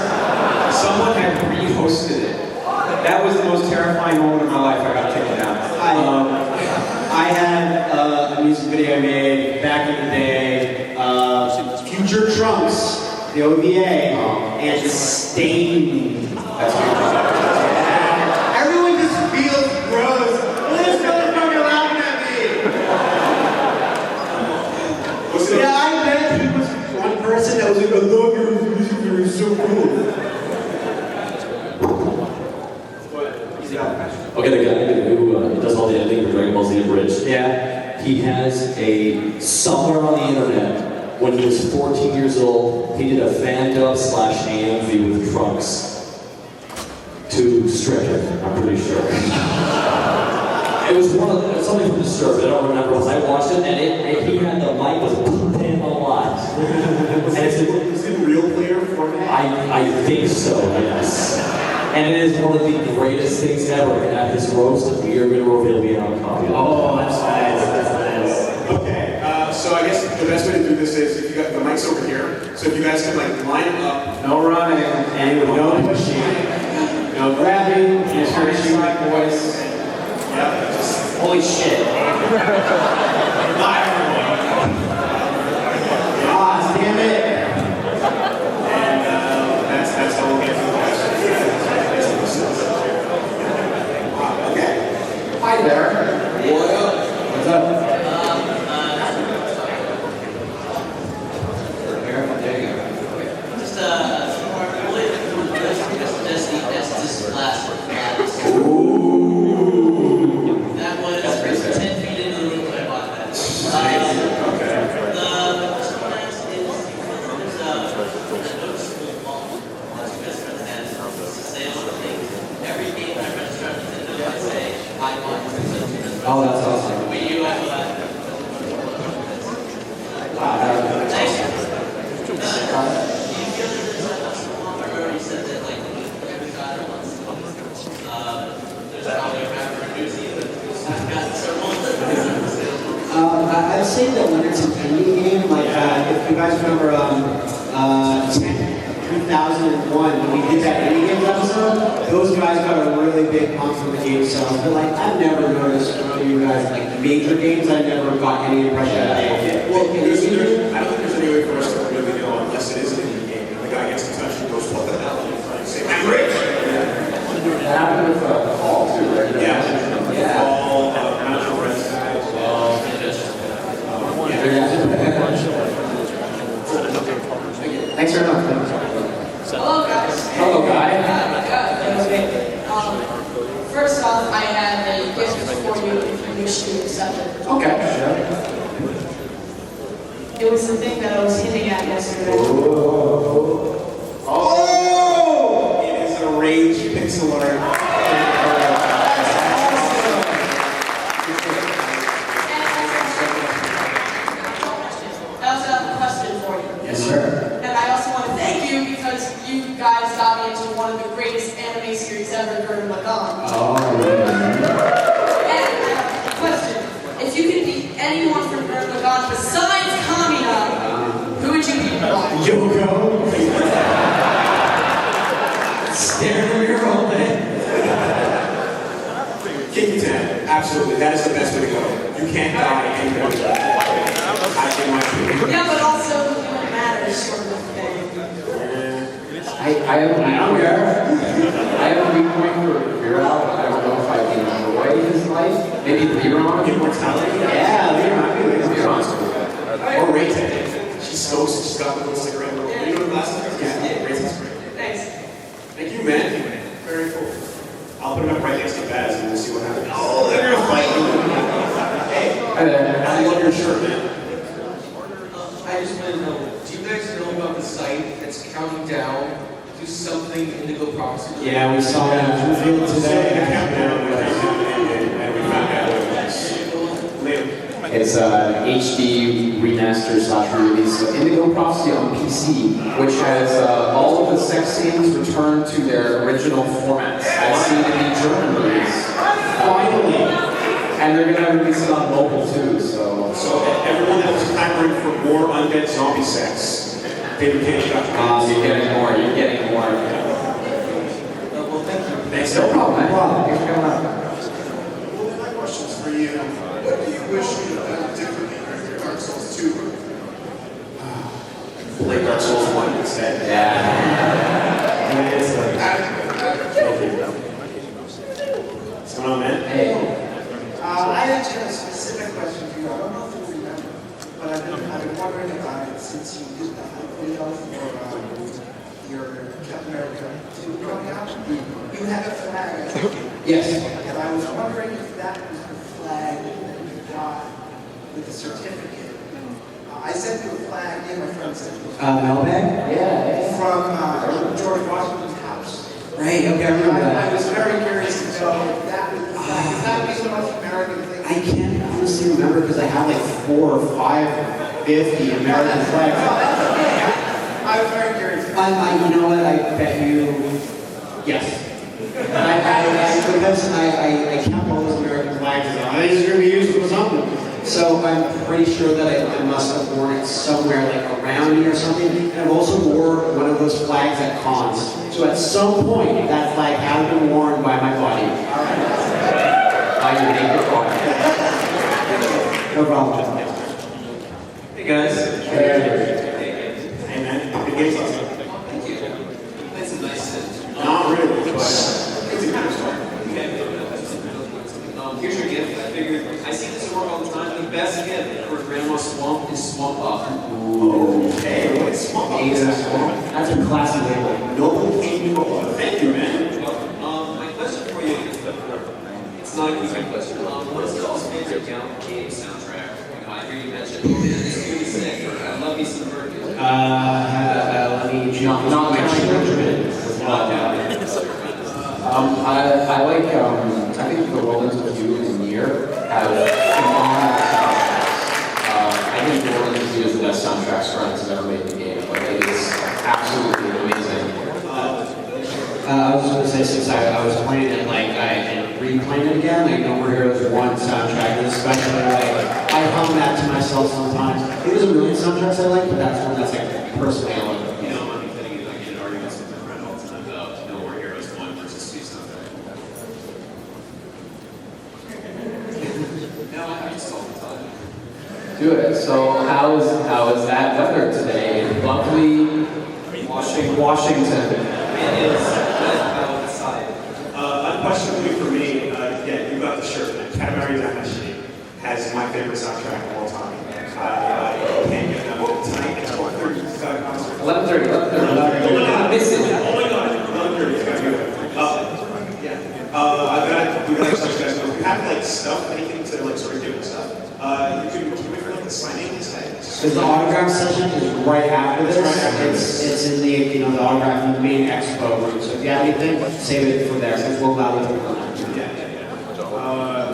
Someone had re-hosted it. That was the most terrifying moment of my life. I got taken down. I had a music video I made back in the day, Future Trunks, the OVA, and Stain. That's good. Everyone just feels gross. This motherfucker laughing at me. Yeah, I bet he was one person that was like, I love your music video, it's so cool. Okay, the guy who does all the editing for Dragon Ball Z Abridged. Yeah. He has somewhere on the internet, when he was 14 years old, he did a fan dub / AMV with Trunks to Stretch It, I'm pretty sure. It was something from Disturbed, I don't remember, because I watched it, and he had the mic was pumping a lot. And Is it real player format? I think so, yes. And it is one of the greatest things ever. And at his roast, we are going to reveal the copy. Oh, that's nice. Okay, so I guess the best way to do this is, if you got the mic's over here, so if you guys can like line up. No running, and no pushing, no grabbing, just hearing my voice. Yeah, just Holy shit. Ah, damn it. and that's how we'll get through the question. Okay. Hi there. What up? What's up? There you go. Just just the Estes glass for glass. That was 10 feet into the room when I bought that. The glass is there's a noticeable bump once you guys start to add sales thing. Every game I register on Nintendo, I say I want to. Oh, that's awesome. When you nice. You said that like every god wants there's probably a rapper in New Zealand who's got several. I'd say that when it's an indie game, like if you guys remember 2001, when we did that indie games episode, those guys got a really big pump from the game sales. But like, I've never noticed from you guys, like major games, I never got any impression that they did. Well, I don't think there's any way for us to really know unless it is an indie game. And the guy gets in touch and goes, what the hell? And you say, I'm rich! That happened with Call too, right? Yeah. All, Mountain Rest. Thanks very much. Hello, guys. Hello, guy. First off, I have a gift for you if you wish to accept it. Okay, sure. It was the thing that I was hinting at yesterday. Oh! It is a Rage pixel art. I also have a question for you. Yes, sir. And I also want to thank you because you guys got me into one of the greatest anime series ever, Gurren Lagann. Oh, And I have a question. If you could be anyone from Gurren Lagann besides Kamina, who would you be? Yoko. Stare in the mirror all day. Kinky Tan, absolutely. That is the best way to go. You can't die anymore. Yeah, but also it matters sort of thing. I don't care. I have a weak point for Viral. I don't know if I can enjoy his life. Maybe Viral. Immortality? Yeah, Viral. Or Ray-Tan. She's so, she's got the little cigarette. Are you doing glasses? Yeah, Ray-Tan's great. Thanks. Thank you, man. Very cool. I'll put it up right next to Baz and we'll see what happens. Oh, they're gonna fight you. Hey, Hi there. I love your shirt, man. I just want to know, do you guys know about the site that's counting down to something Indigo Proxy? Yeah, we saw that revealed today. And we found out what it was. Liam. It's an HD remaster / re-release of Indigo Prophecy on PC, which has all of the sex scenes returned to their original formats, as seen in the German release. Finally! And they're gonna release it on mobile too, so... So everyone that was clamoring for more undead zombie sex, favorite candy got you're getting more, you're getting more. Well, thank you. Thanks, No problem, man. Thanks for coming out. Well, my question's for you. What do you wish you had done differently in Dark Souls 2? Play Dark Souls 1 instead. Yeah. What's going on, man? Hey. I actually have a specific question for you. I don't know if you remember, but I've been wondering about it since you did the video for your Captain America 2 coming out. You had a flag, I think. Yes. And I was wondering if that was the flag that you got with the certificate. I sent you a flag, me and my friend sent you a flag. Mailbag? Yeah. From George Washington's house. Right, okay, I remember that. I was very curious to know if that was the flag. Is that the most American thing? I can't honestly remember because I have like 4 or 5 50 American flags. I was very curious. You know what? I bet you, yes. Because I count all those American flags and I think it's going to be used for something. So I'm pretty sure that I must have worn it somewhere like around me or something. And I've also wore one of those flags at cons. So at some point, that flag has been worn by my body. By your naked body. No problem. Hey guys. Hey, man. The game's awesome. Thank you. That's a nice set. Not really, but it's a good story. Here's your gift. I figured I see this at work all the time. The best gift for Grandma Swamp is Swamp Up. Okay, what's Swamp Up? That's a classy label. Noble King. Thank you, man. My question for you is, it's not a easy question. What is y'all's favorite game soundtrack? I hear you mentioned, oh man, it's really sick. I love me some Virgin. Let me not mention I like, I think The World Ends With You and Nier have phenomenal soundtracks. I think The World Ends With You is the best soundtrack Square has ever made in the game. Like, it is absolutely amazing. I was going to say, since I was playing it, like, and replaying it again, like, No More Heroes 1 soundtrack, and especially, like, I hum that to myself sometimes. There's a million soundtracks I like, but that's one that's, like, personally I like. You know, I'm kidding. I get in arguments with my friend all the time about No More Heroes 1 versus 2 soundtrack. No, I just all the time. Do it. So how is that weather today in lovely Washington? It is good outside. Unquestionably for me, yeah, you got the shirt. Katamari Damacy has my favorite soundtrack of all time. I can't get enough of it. Tonight at 12:30, it's got a concert. 11:30. Oh my god, Miss it. Oh my god, 11:30, it's got to be good. We got to let you guys know. If you have like stuff, anything to like sort of give us stuff, you can wait for like the signing instead. Because the autograph session is right after this. It's in the, the autograph in the main expo room. So if you have anything, save it for there. Because we'll allow you to come out.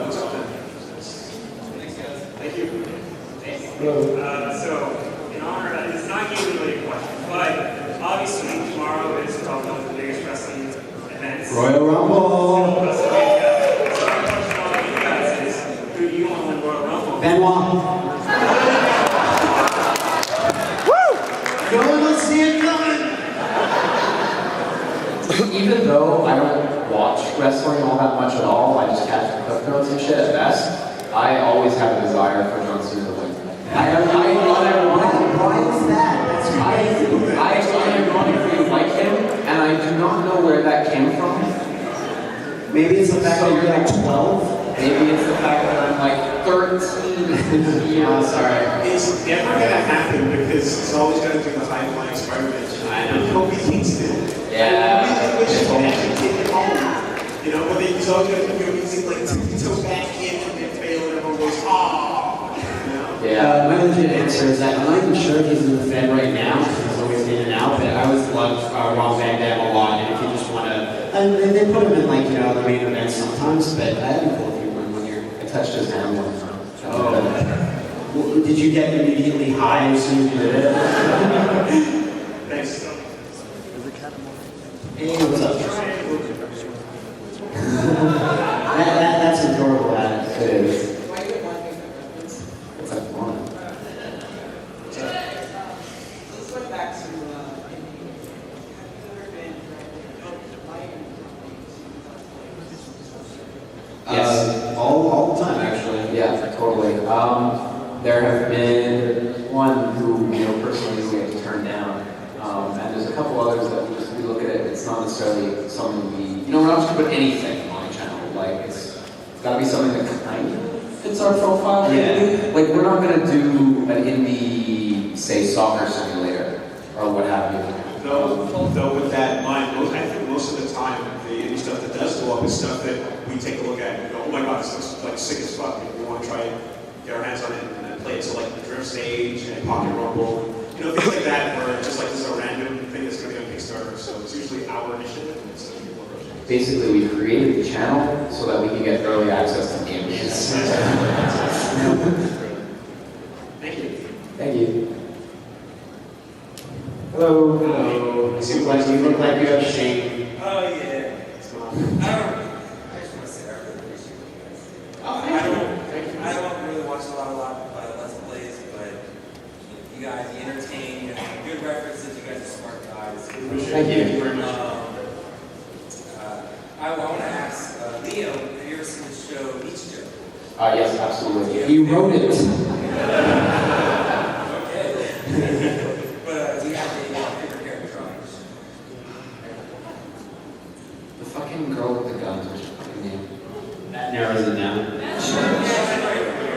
What's up, man? Thank you. So, in honor, it's not usually really a question, but obviously tomorrow is probably one of the biggest wrestling events. Royal Rumble. So my question to all of you guys is, who do you want to win Royal Rumble? Benoit. No one will see it coming. Even though I don't watch wrestling all that much at all, I just catch the clip notes and shit at best, I always have a desire for John Cena to win. Why is that? That's crazy. I unironically like him, and I do not know where that came from. Maybe it's the fact that you're like 12. Maybe it's the fact that I'm like 13 years. Sorry. It's never gonna happen because it's always gonna do the high flying Spider-Man. I know. Kobe Kingston. Yeah. Which is actually take it home. You know, but he's always gonna do music like tiptoe back in and then fail and everyone goes, ah. Yeah. My legit answer is that I'm not even sure if he's in the Fed right now, because he's always in and out, but I always loved Rob Van Dam a lot, and if you just want to, and they put him in like, the main events sometimes, but that'd be cool if you won one year. I touched his hand once. Oh. Did you get immediately high as soon as you did it? Thanks. Hey, what's up? That's adorable, that it is. What's that one? Let's go back to Yes, all the time actually. Yeah, totally. There have been one who, personally we have to turn down, and there's a couple others that we look at it. It's not necessarily something we're not just gonna put anything on the channel. Like it's got to be something that kind of fits our profile. Yeah. Like we're not gonna do an indie, say, soccer simulator or what have you. Though with that in mind, I think most of the time, the indie stuff that does go up is stuff that we take a look at and go, oh my god, this looks like sick as fuck. We want to try and get our hands on it and then play it. So like the Drift Stage and Pocket Rumble, things like that, where just like this is a random thing that's going to be on Kickstarter. So it's usually our initiative. And it's people approaching it. Basically, we created the channel so that we can get early access to games. Thank you. Thank you. Hello. Hello. You look like you have shame. Oh, yeah. I just want to say I really appreciate you guys. I don't really watch a lot of Let's Plays, but you guys entertain, you have good references, you guys are smart guys. Thank you very much. I want to ask, Leo, have you ever seen the show Beach Joe? Yes, absolutely. He wrote it. Okay. But do you have a favorite character on it? The fucking girl with the guns, what's her fucking name? That narrows it down.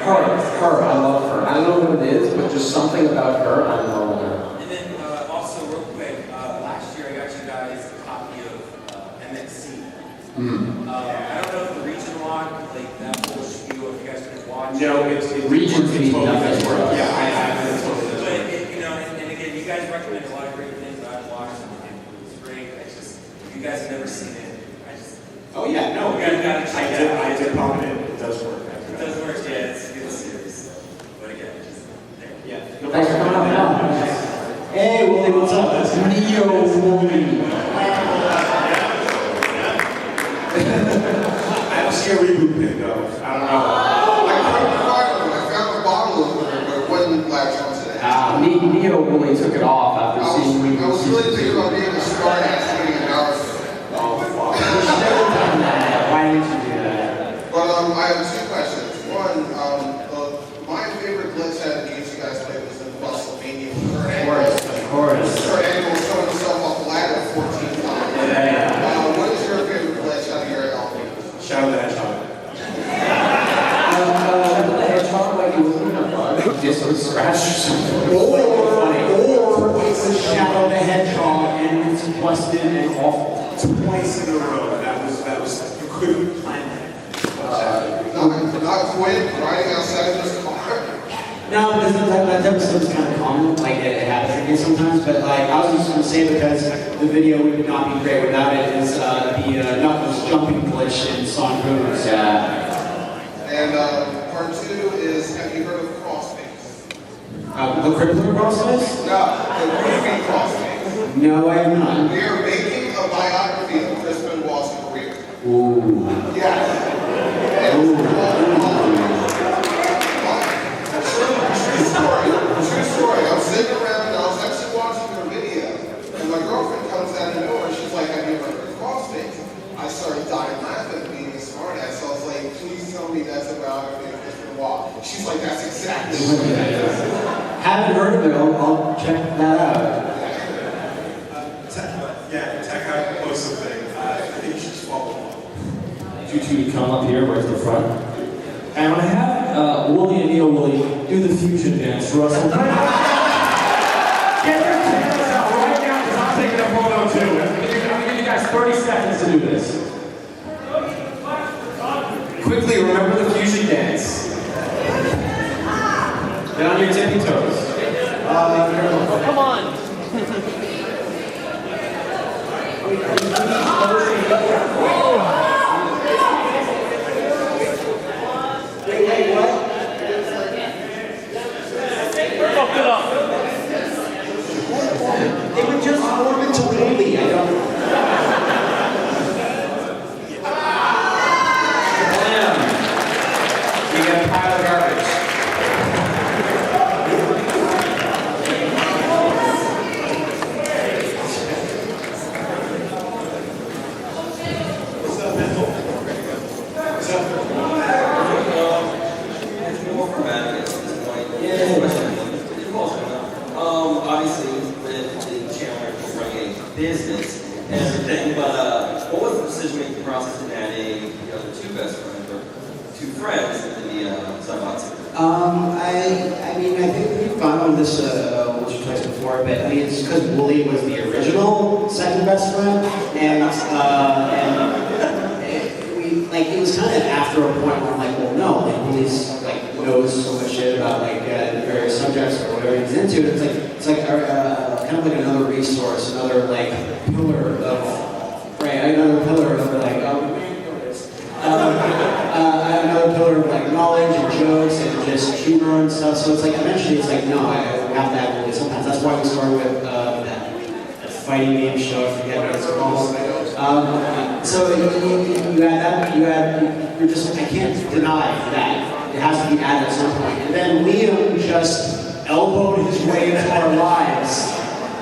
Her, I love her. I don't know what it is, but just something about her, I love her. And then also, real quick, last year I got you guys a copy of MXC. I don't know if the region one, like that whole spiel, if you guys can watch. No, it's Regions mean nothing for us. Yeah, I totally. But and again, you guys recommend a lot of great things that I've watched, and it's great. You guys have never seen it. Oh yeah, no, you guys gotta check it out. I did pop it in. It does work. It does work, yeah. It's a good series. But again, just there. Yeah. Thanks for coming out. Hey, Willie, what's up? That's Neo Willie. I don't see a reboot pin though. I don't know. I found a bottle of it, but it wasn't latched onto that. Neo really took it off after seeing I was really thinking about being a star ass getting an hour. Why didn't you do that? But I have two questions. One, my favorite glitch out of the games you guys played was in WrestleMania. Of course. Her angle showing herself off the ladder 14 times. Yeah. What is your favorite glitch out of your LP? Shadow the Hedgehog. the hedgehog, like he wasn't a bug. He just was scratched or something. Or it's a Shadow the Hedgehog and it's busted and awful. Twice in a row. That was you couldn't plan that. Not quit riding outside of this car. No, that episode is kind of common. Like it happens again sometimes. But like I was just going to say, because the video would not be great without it, is the Knuckles jumping glitch in Sonic Boomers. And part two is, have you heard of Crossface? The Crippler Crossface? No, the movie Crossface. No, I have not. We are making a biography of Chris Benoit's career. Ooh. Yes. True story. I was sitting around and I was actually watching her video, and my girlfriend comes out the door and she's like, "Have you ever heard of Crossface?" I started dying laughing, being a smartass. So I was like, "Please tell me that's a biography of Chris Benoit." She's like, "That's exactly what it is." Haven't heard of it. I'll check that out. Tech out post something. I think you should just follow along. You two to come up here right to the front. And when I have Willie and Neo Willie do the fusion dance for us. Get your cameras out right now because I'm taking a photo too. I'm going to give you guys 30 seconds to do this. Quickly, remember the fusion dance. Get on your tippy toes. Come on. Wait, what? business and everything, but what was the decision-making process in adding the two best friends or two friends in the Sunbox? I mean, I think we've gone on this once or twice before, but I mean, it's because Wooly was the original second best friend, and we, like, it was kind of after a point where I'm like, well, no, like, Wooly's, like, knows so much shit about, like, the various subjects or whatever he's into, and it's like kind of like another resource, another, like, pillar of, right, another pillar of, like, another pillar of like knowledge and jokes and just humor and stuff. So it's like eventually it's like no, I have to have Wooly sometimes. That's why we started with that fighting game show. I forget what it's called. So you add that. You're just I can't deny that it has to be added at some point. And then Liam just elbowed his way into our lives.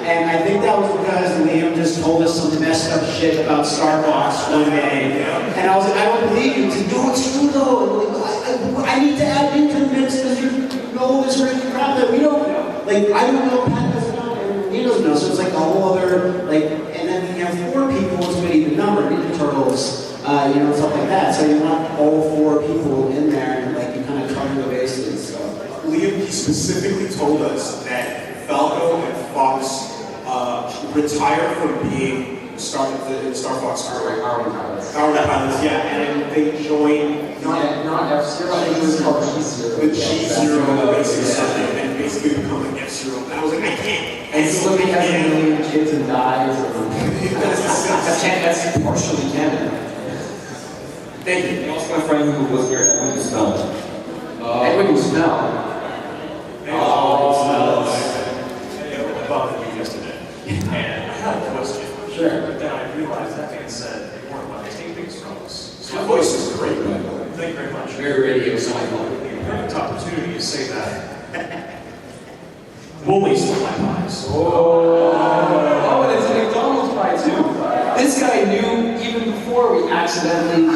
And I think that was because Liam just told us some messed up shit about Starbucks one day. And I was like, I don't believe you. He's like, no, it's true though. I need to add into the mix because you know this crazy crap that we don't know. Like, I don't know, Pat doesn't know, and he doesn't know. So it's like a whole other, like, and then you have 4 people, it's an even number, Ninja Turtles, stuff like that. So you want all 4 people in there and like you kind of cover the bases. So. Liam, he specifically told us that Falco and Fox retired from being Star Fox crew. Army pilots. Army pilots, yeah, and they joined Not F-Zero, I think it was called G-Zero. the G-Zero racing something and basically become like F-Zero. And I was like, I can't. And so he has a million kids and dies. That's partially canon. Thank you. And also my friend who was here, Edwin Smell. Edwin Smell. I bothered you yesterday. And I had a question. Sure. But then I realized that man said they weren't allowed to take things from us. So My voice is great, by the way. thank you very much. Very radio cycle. The perfect opportunity to say that. Wooly stole my pies. Oh, and it's a McDonald's pie too. This guy knew even before we accidentally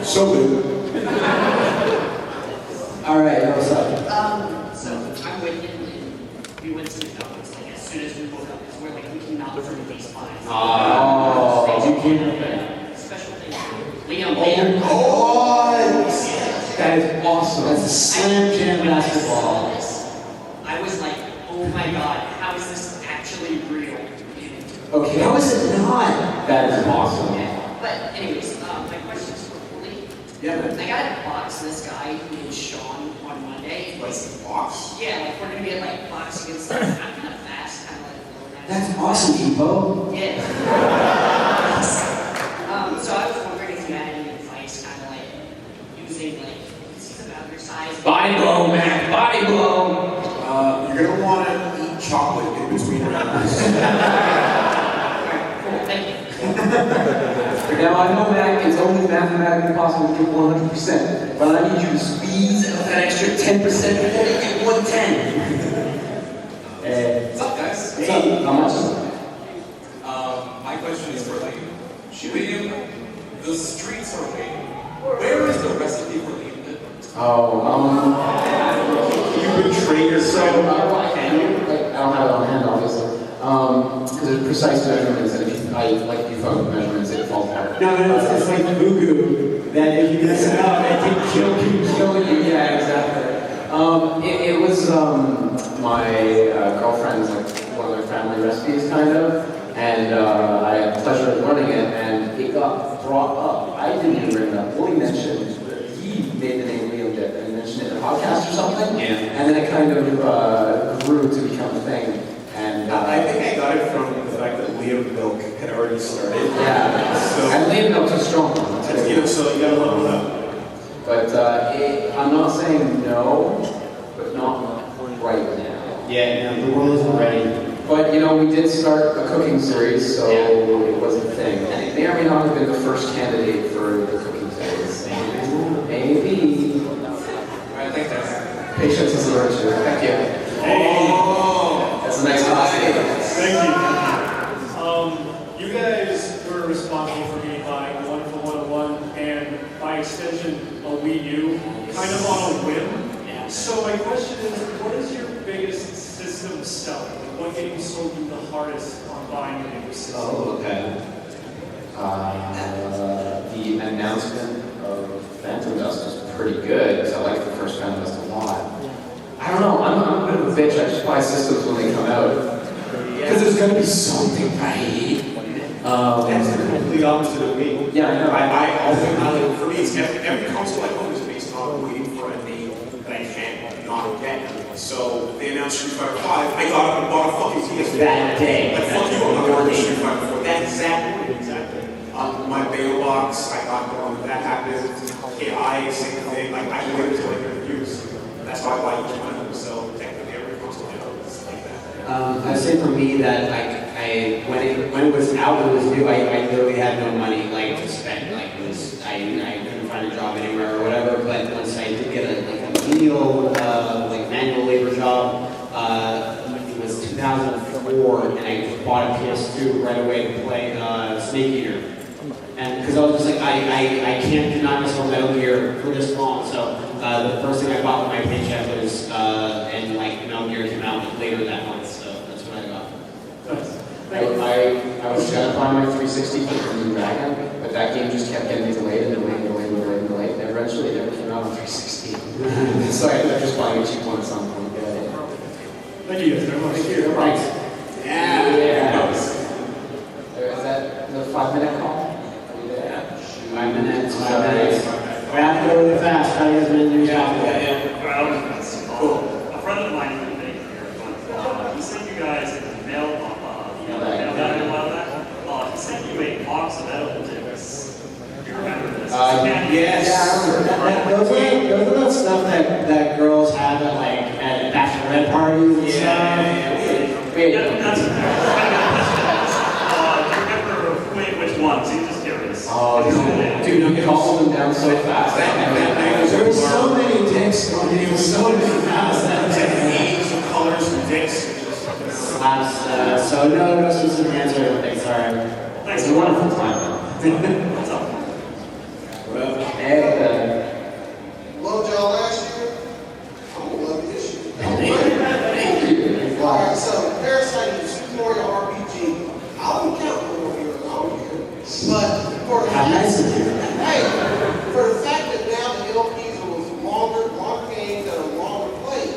So good. All right, what's up? So I'm with him and we went to McDonald's like as soon as we woke up because we're like we came out from these pies. you came Special thing. Liam Mayer. That is awesome. That's a slam jam basketball. I was like, oh my god, how is this actually real? Okay, how is it not? That is awesome. Yeah. But anyways, my question is for Wooly. Yeah, I got to box this guy named Sean on Monday. What's the box? Yeah, like we're gonna be at like boxing and stuff. I'm kind of fast, kind of like. That's awesome, Evo. Yeah. So I was wondering if you had any advice, kind of like using like he's about your size. Body blow, man. Body blow. You're gonna want to eat chocolate in between rounds. Alright, cool, thank you. Now I know that it's only mathematically possible to get 100%, but I need you to squeeze out that extra 10% and then get 110. What's up, guys? What's up? How much? My question is for Liam. Liam, the streets are waiting. Where is the recipe for Liam? You betray yourself. I don't have it on hand, obviously. Because there's precise measurements, and if I like you phone measurements, it falls apart. No, it's like Mugu, that if you mess it up, it can kill you. Yeah, exactly. It was my girlfriend's, like, one of their family recipes, kind of, and I had the pleasure of learning it, and it got brought up. I didn't even bring it up. Willie mentioned he made the name Leo Dip and mentioned it in a podcast or something, Yeah. and then it kind of grew to become a thing. And I think I got it from the fact that Liam Milk had already started. Yeah, So, and Liam Milk's a strong one. so you gotta level up. But I'm not saying no, but not right now. Yeah, no, the world isn't ready. But we did start a cooking series, so it was a thing. And it may or may not have been the first candidate for the cooking series. Maybe. I think that's. Patience is a virtue. Thank you. That's a nice philosophy. Thank you. You guys were responsible for me buying 1 for 101 and by extension, a Wii U, kind of on a whim. So my question is, what is your biggest system seller? Like, what game sold you the hardest on buying a new system? Oh, okay. The announcement of Phantom Dust was pretty good, because I liked the first Phantom Dust a lot. I don't know, I'm a bit of a bitch, I just buy systems when they come out. Because there's going to be something right. That's the complete opposite of me. Yeah, I know. I like, for me, it's every console I own is based on waiting for a name that I can't not get. So they announced Street Fighter 5, I got up and bought a fucking PS4. That day. Like, fuck you, I'm not going to Street Fighter 4. That exactly. My Bayo box, I got the one that happened. KI, same thing. Like, I waited until I could use. That's why I buy each one of them. So technically, every console I own is like that. I'd say for me that when it was out, it was new. I literally had no money to spend. I couldn't find a job anywhere or whatever. But once I did get a menial manual labor job, it was 2004, and I bought a PS2 right away to play Snake Eater. And because I was just like, I can't deny myself Metal Gear for this long. So the first thing I bought with my paycheck was and Metal Gear came out later that month. So that's what I got. I was gonna buy my 360 for Green Dragon, but that game just kept getting delayed and delayed. And eventually it never came out on 360. So I ended up just buying a cheap one at some point. Thank you guys very much. Thank you. Thanks. Yeah. Is that the 5-minute call? 5 minutes. We have to go really fast. How do you guys manage your Yeah. Cool. A friend of mine didn't make it here, but he sent you guys a mail a while back. He sent you a box of edible tips. Do you remember this? Yes. Yeah, I remember. Those are the stuff that girls have at bachelorette parties and stuff. That's which ones? He's just curious. Oh, dude, you call them down so fast. There were so many dicks going in, so many fast. Names and colors and dicks. So no specific answer, I don't think. Sorry. Thanks. It's a wonderful time. What's up? Loved y'all last year. I'm gonna love this year. Thank you. Alright, so Parasite is Super Mario RPG. I don't count for what you're around here. But for the fact that now the LPs are with longer games that are longer played,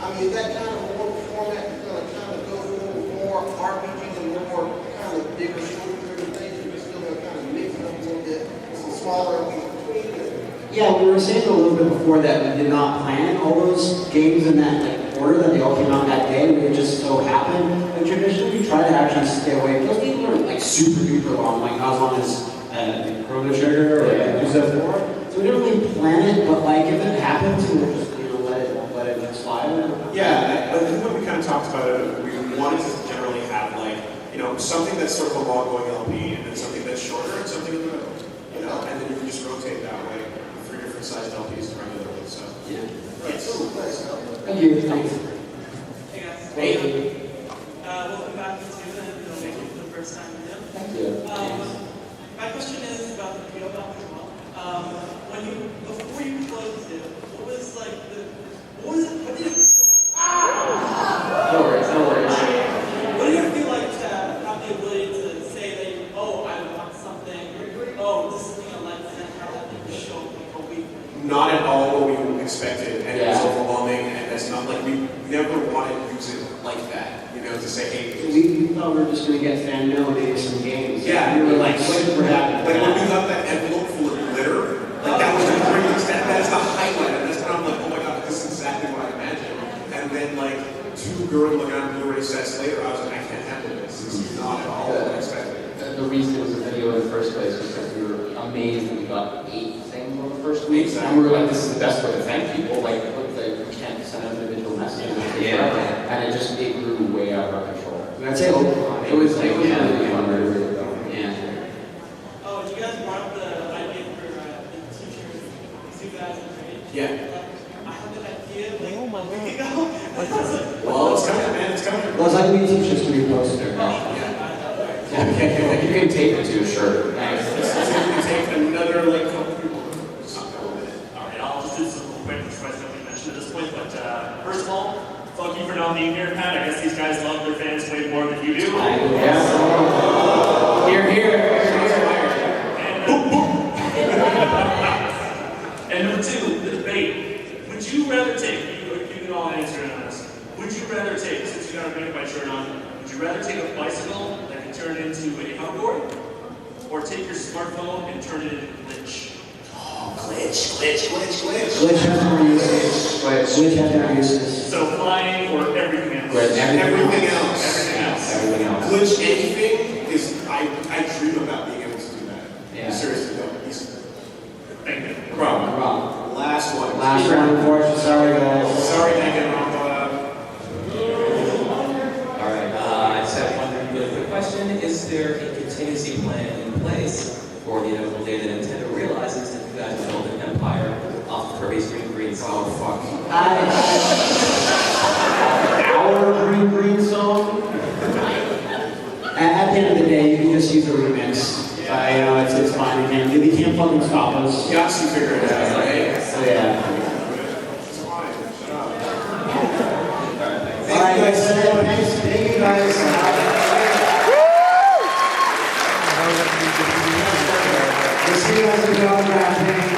I mean, is that kind of one format that's going to kind of go through more RPGs and more kind of bigger story-driven things? You're still going to kind of mix it up a little bit with some smaller LPs between them? Yeah, we were saying a little bit before that we did not plan all those games in that order that they all came out that day. It just so happened. And traditionally, we try to actually stay away. Those games aren't super duper long, not as long as Chrono Trigger or Yakuza 4. So we didn't really plan it, but if it happens, we'll just let it slide. Yeah, I think when we kind of talked about it, we wanted to generally have something that's sort of a long-going LP, and then something that's shorter, and something in the middle. And then you can just rotate that way. Different sized LPs regularly, so. Yeah. Yes. Thank you. Thanks. Hey guys. Hey. Welcome back to the making for the first time video. Thank you. My question is about the PO box as well. Before you closed it, what did it feel like? No worries. What did it feel like to have the ability to say that, I want something, this is something I like, and have that thing show up like a week? Not at all what we expected, and it was overwhelming, and that's not we never wanted to use it like that, to say, hey. We thought we were just going to get fan mail and maybe some games. Yeah. We were super happy. When we got that envelope full of glitter, that was the greatest, that is the highlight, and that's when I'm like, oh my god, this is exactly what I imagined. And then 2 Gurren Lagann Blu-ray sets later, I was like, I can't handle this. This is not at all what I expected. The reason it was a video in the first place was because we were amazed that we got 8 things on the first week. Exactly. And we were like, this is the best way to thank people. We can't send out individual messages. And it grew way out of our control. I'd say it was really fun. Yeah. Oh, you guys brought up the idea for the t-shirt 2008. Yeah. I had that idea a week ago. Well, it's coming, man. It's coming. Well, it's like we teach us to be poster. You can tape it to a shirt. Nice. It's going to take another couple people. Yeah. Here, here. And number two, the debate. Would you rather take, you can all answer on this, would you rather take, since you got a magnified shirt on, would you rather take a bicycle that can turn into a hoverboard, or take your smartphone and turn it into glitch? Oh, glitch. Glitch has more uses. Glitch has more uses. So flying or everything else? Everything Everything else. else. Glitch anything is, I dream about being able to do that. Yeah. Seriously, no. Thank you. Problem. Last one. Last one, unfortunately. Sorry, guys. Sorry, Megan. Alright, I just have one really quick question. Is there a contingency plan in place for the inevitable day that Nintendo realizes that you guys have built an empire off of Kirby's green song? Oh, fuck. Our green song? At the end of the day, you can just use a remix. You know, it's fine. They can't fucking stop us. Yahtzee figured it out, right? So, yeah. Thank you guys so much. Thank you guys. We'll see you guys in the